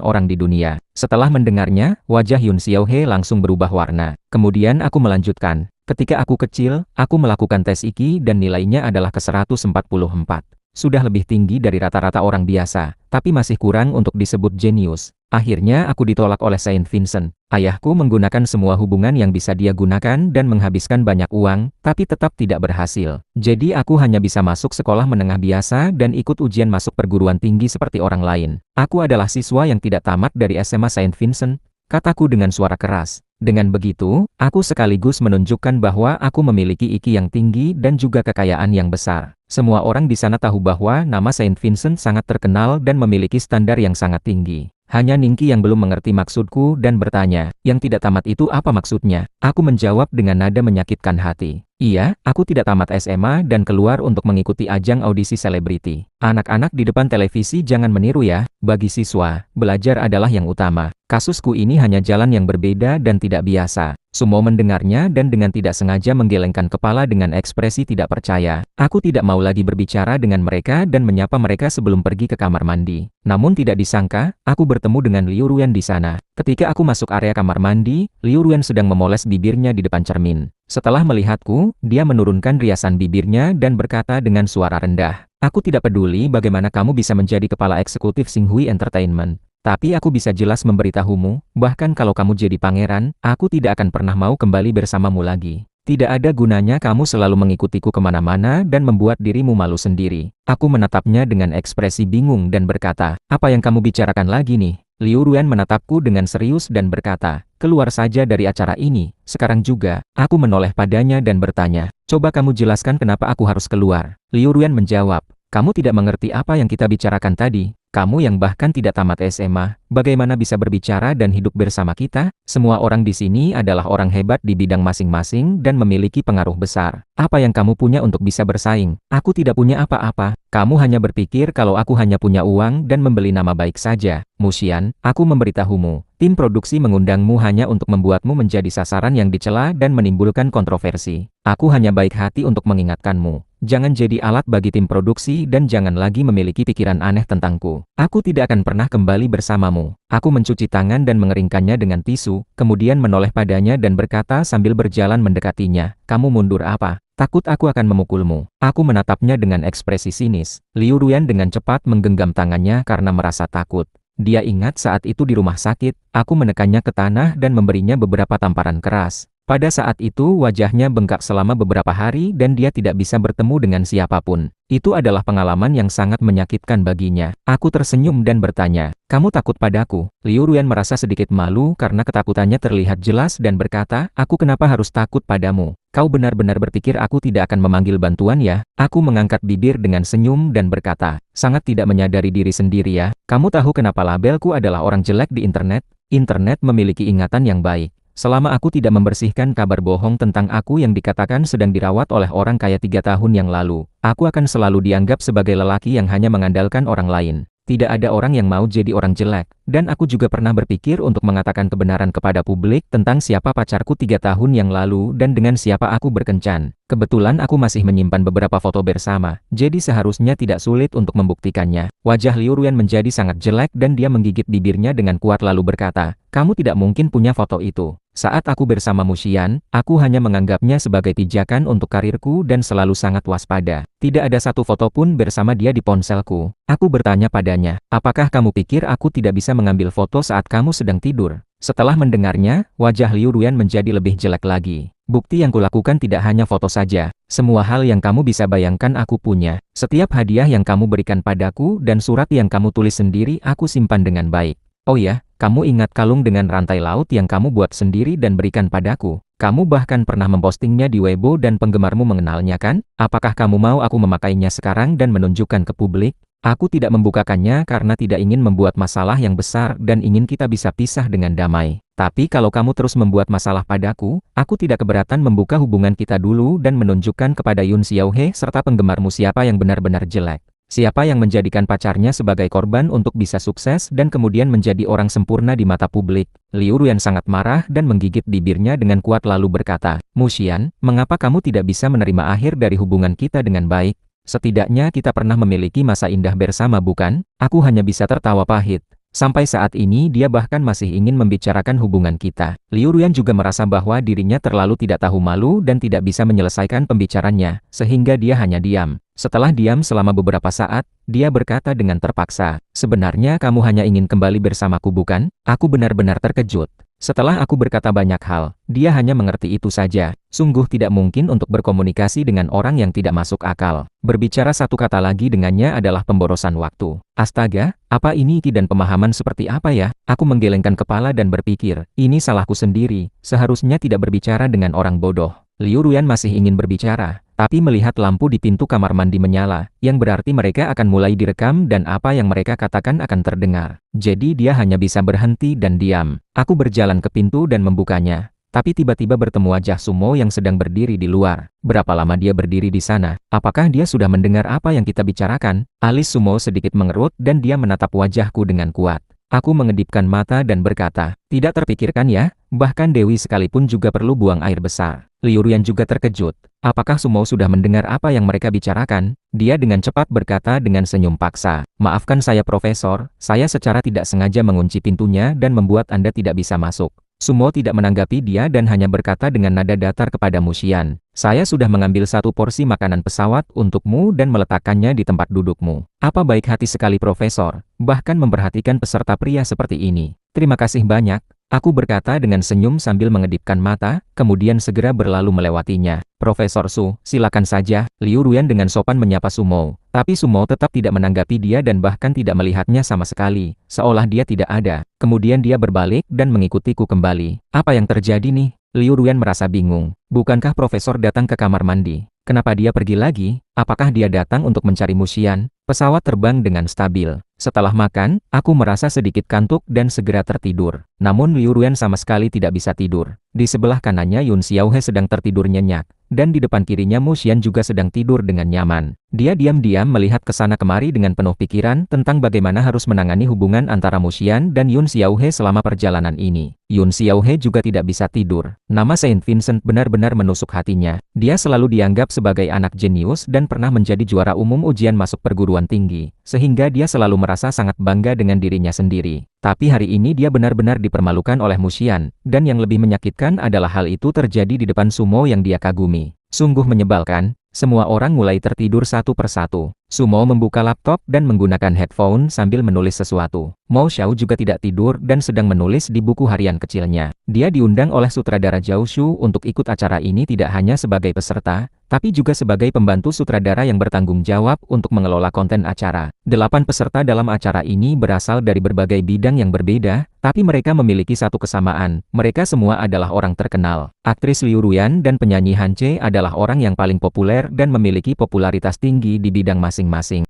orang di dunia. Setelah mendengarnya, wajah Yun Xiaohe langsung berubah warna. Kemudian aku melanjutkan. Ketika aku kecil, aku melakukan tes IQ dan nilainya adalah ke-144. Sudah lebih tinggi dari rata-rata orang biasa, tapi masih kurang untuk disebut jenius. Akhirnya aku ditolak oleh Saint Vincent. Ayahku menggunakan semua hubungan yang bisa dia gunakan dan menghabiskan banyak uang, tapi tetap tidak berhasil. Jadi aku hanya bisa masuk sekolah menengah biasa dan ikut ujian masuk perguruan tinggi seperti orang lain. Aku adalah siswa yang tidak tamat dari SMA Saint Vincent, kataku dengan suara keras. Dengan begitu, aku sekaligus menunjukkan bahwa aku memiliki IQ yang tinggi dan juga kekayaan yang besar. Semua orang di sana tahu bahwa nama Saint Vincent sangat terkenal dan memiliki standar yang sangat tinggi. Hanya Ningki yang belum mengerti maksudku dan bertanya, yang tidak tamat itu apa maksudnya? Aku menjawab dengan nada menyakitkan hati. Iya, aku tidak tamat SMA dan keluar untuk mengikuti ajang audisi selebriti. Anak-anak di depan televisi jangan meniru ya, bagi siswa, belajar adalah yang utama. Kasusku ini hanya jalan yang berbeda dan tidak biasa. Sumo mendengarnya dan dengan tidak sengaja menggelengkan kepala dengan ekspresi tidak percaya. Aku tidak mau lagi berbicara dengan mereka dan menyapa mereka sebelum pergi ke kamar mandi. Namun tidak disangka, aku bertemu dengan Liu Ruyan di sana. Ketika aku masuk area kamar mandi, Liu Ruyan sedang memoles bibirnya di depan cermin. Setelah melihatku, dia menurunkan riasan bibirnya dan berkata dengan suara rendah, aku tidak peduli bagaimana kamu bisa menjadi kepala eksekutif Xinghui Entertainment. Tapi aku bisa jelas memberitahumu, bahkan kalau kamu jadi pangeran, aku tidak akan pernah mau kembali bersamamu lagi. Tidak ada gunanya kamu selalu mengikutiku kemana-mana dan membuat dirimu malu sendiri. Aku menatapnya dengan ekspresi bingung dan berkata, apa yang kamu bicarakan lagi nih? Liu Ruyan menatapku dengan serius dan berkata, keluar saja dari acara ini, sekarang juga. Aku menoleh padanya dan bertanya, coba kamu jelaskan kenapa aku harus keluar. Liu Ruyan menjawab, kamu tidak mengerti apa yang kita bicarakan tadi. Kamu yang bahkan tidak tamat SMA, bagaimana bisa berbicara dan hidup bersama kita? Semua orang di sini adalah orang hebat di bidang masing-masing dan memiliki pengaruh besar. Apa yang kamu punya untuk bisa bersaing? Aku tidak punya apa-apa. Kamu hanya berpikir kalau aku hanya punya uang dan membeli nama baik saja. Musian, aku memberitahumu, tim produksi mengundangmu hanya untuk membuatmu menjadi sasaran yang dicela dan menimbulkan kontroversi. Aku hanya baik hati untuk mengingatkanmu. Jangan jadi alat bagi tim produksi dan jangan lagi memiliki pikiran aneh tentangku. Aku tidak akan pernah kembali bersamamu. Aku mencuci tangan dan mengeringkannya dengan tisu, kemudian menoleh padanya dan berkata sambil berjalan mendekatinya, "Kamu mundur apa? Takut aku akan memukulmu." Aku menatapnya dengan ekspresi sinis. Liu Ruyan dengan cepat menggenggam tangannya karena merasa takut. Dia ingat saat itu di rumah sakit, aku menekannya ke tanah dan memberinya beberapa tamparan keras. Pada saat itu wajahnya bengkak selama beberapa hari dan dia tidak bisa bertemu dengan siapapun. Itu adalah pengalaman yang sangat menyakitkan baginya. Aku tersenyum dan bertanya, "Kamu takut padaku?" Liu Ruyan merasa sedikit malu karena ketakutannya terlihat jelas dan berkata, "Aku kenapa harus takut padamu? Kau benar-benar berpikir aku tidak akan memanggil bantuan ya?" Aku mengangkat bibir dengan senyum dan berkata, "Sangat tidak menyadari diri sendiri ya. Kamu tahu kenapa labelku adalah orang jelek di internet? Internet memiliki ingatan yang baik. Selama aku tidak membersihkan kabar bohong tentang aku yang dikatakan sedang dirawat oleh orang kaya 3 tahun yang lalu, aku akan selalu dianggap sebagai lelaki yang hanya mengandalkan orang lain. Tidak ada orang yang mau jadi orang jelek, dan aku juga pernah berpikir untuk mengatakan kebenaran kepada publik tentang siapa pacarku 3 tahun yang lalu dan dengan siapa aku berkencan. Kebetulan aku masih menyimpan beberapa foto bersama, jadi seharusnya tidak sulit untuk membuktikannya." Wajah Liu Ruyan menjadi sangat jelek dan dia menggigit bibirnya dengan kuat lalu berkata, "Kamu tidak mungkin punya foto itu. Saat aku bersama Musian, aku hanya menganggapnya sebagai pijakan untuk karirku dan selalu sangat waspada. Tidak ada satu foto pun bersama dia di ponselku." Aku bertanya padanya, "Apakah kamu pikir aku tidak bisa mengambil foto saat kamu sedang tidur?" Setelah mendengarnya, wajah Liu Ruyan menjadi lebih jelek lagi. "Bukti yang kulakukan tidak hanya foto saja. Semua hal yang kamu bisa bayangkan aku punya. Setiap hadiah yang kamu berikan padaku dan surat yang kamu tulis sendiri aku simpan dengan baik. Oh ya, kamu ingat kalung dengan rantai laut yang kamu buat sendiri dan berikan padaku? Kamu bahkan pernah mempostingnya di Weibo dan penggemarmu mengenalnya kan? Apakah kamu mau aku memakainya sekarang dan menunjukkan ke publik?" Aku tidak membukakannya karena tidak ingin membuat masalah yang besar dan ingin kita bisa pisah dengan damai. Tapi kalau kamu terus membuat masalah padaku, aku tidak keberatan membuka hubungan kita dulu dan menunjukkan kepada Yun Xiaohe serta penggemarmu siapa yang benar-benar jelek. Siapa yang menjadikan pacarnya sebagai korban untuk bisa sukses dan kemudian menjadi orang sempurna di mata publik. Liu Ruyan sangat marah dan menggigit bibirnya dengan kuat lalu berkata, "Musian, mengapa kamu tidak bisa menerima akhir dari hubungan kita dengan baik? Setidaknya kita pernah memiliki masa indah bersama bukan?" Aku hanya bisa tertawa pahit. Sampai saat ini dia bahkan masih ingin membicarakan hubungan kita. Liu Ruyan juga merasa bahwa dirinya terlalu tidak tahu malu dan tidak bisa menyelesaikan pembicaranya, sehingga dia hanya diam. Setelah diam selama beberapa saat, dia berkata dengan terpaksa, "Sebenarnya kamu hanya ingin kembali bersamaku bukan?" Aku benar-benar terkejut. Setelah aku berkata banyak hal, dia hanya mengerti itu saja. Sungguh tidak mungkin untuk berkomunikasi dengan orang yang tidak masuk akal. Berbicara satu kata lagi dengannya adalah pemborosan waktu. Astaga, apa ini dan pemahaman seperti apa ya? Aku menggelengkan kepala dan berpikir, ini salahku sendiri, seharusnya tidak berbicara dengan orang bodoh. Liu Ruyan masih ingin berbicara, tapi melihat lampu di pintu kamar mandi menyala, yang berarti mereka akan mulai direkam dan apa yang mereka katakan akan terdengar. Jadi dia hanya bisa berhenti dan diam. Aku berjalan ke pintu dan membukanya. Tapi tiba-tiba bertemu wajah Sumo yang sedang berdiri di luar. Berapa lama dia berdiri di sana? Apakah dia sudah mendengar apa yang kita bicarakan? Alis Sumo sedikit mengerut dan dia menatap wajahku dengan kuat. Aku mengedipkan mata dan berkata, "Tidak terpikirkan ya, bahkan Dewi sekalipun juga perlu buang air besar." Liu Ruyan juga terkejut. Apakah Sumo sudah mendengar apa yang mereka bicarakan? Dia dengan cepat berkata dengan senyum paksa, "Maafkan saya Profesor, saya secara tidak sengaja mengunci pintunya dan membuat Anda tidak bisa masuk." Sumo tidak menanggapi dia dan hanya berkata dengan nada datar kepada Musian, "Saya sudah mengambil satu porsi makanan pesawat untukmu dan meletakkannya di tempat dudukmu." Apa baik hati sekali Profesor, bahkan memperhatikan peserta pria seperti ini. "Terima kasih banyak," aku berkata dengan senyum sambil mengedipkan mata, kemudian segera berlalu melewatinya. "Profesor Su, silakan saja." Liu Ruyan dengan sopan menyapa Sumo, tapi Sumo tetap tidak menanggapi dia dan bahkan tidak melihatnya sama sekali, seolah dia tidak ada. Kemudian dia berbalik dan mengikutiku kembali. Apa yang terjadi nih? Liu Ruyan merasa bingung. Bukankah Profesor datang ke kamar mandi? Kenapa dia pergi lagi? Apakah dia datang untuk mencari Musian? Pesawat terbang dengan stabil. Setelah makan, aku merasa sedikit kantuk dan segera tertidur. Namun Liu Ruyan sama sekali tidak bisa tidur. Di sebelah kanannya Yun Xiaohe sedang tertidur nyenyak, dan di depan kirinya Mu Xian juga sedang tidur dengan nyaman. Dia diam-diam melihat ke sana kemari dengan penuh pikiran tentang bagaimana harus menangani hubungan antara Mu Xian dan Yun Xiaohe selama perjalanan ini. Yun Xiaohe juga tidak bisa tidur. Nama Saint Vincent benar-benar menusuk hatinya. Dia selalu dianggap sebagai anak jenius dan pernah menjadi juara umum ujian masuk perguruan tinggi, sehingga dia selalu merasa sangat bangga dengan dirinya sendiri. Tapi hari ini dia benar-benar dipermalukan oleh Mu Xian, dan yang lebih menyakitkan adalah hal itu terjadi di depan Sumo yang dia kagumi. Sungguh menyebalkan, semua orang mulai tertidur satu persatu. Sumo membuka laptop dan menggunakan headphone sambil menulis sesuatu. Mo Xiao juga tidak tidur dan sedang menulis di buku harian kecilnya. Dia diundang oleh sutradara Zhao Shu untuk ikut acara ini tidak hanya sebagai peserta, tapi juga sebagai pembantu sutradara yang bertanggung jawab untuk mengelola konten acara. 8 peserta dalam acara ini berasal dari berbagai bidang yang berbeda, tapi mereka memiliki satu kesamaan, mereka semua adalah orang terkenal. Aktris Liu Ruyan dan penyanyi Han Che adalah orang yang paling populer dan memiliki popularitas tinggi di bidang masing-masing.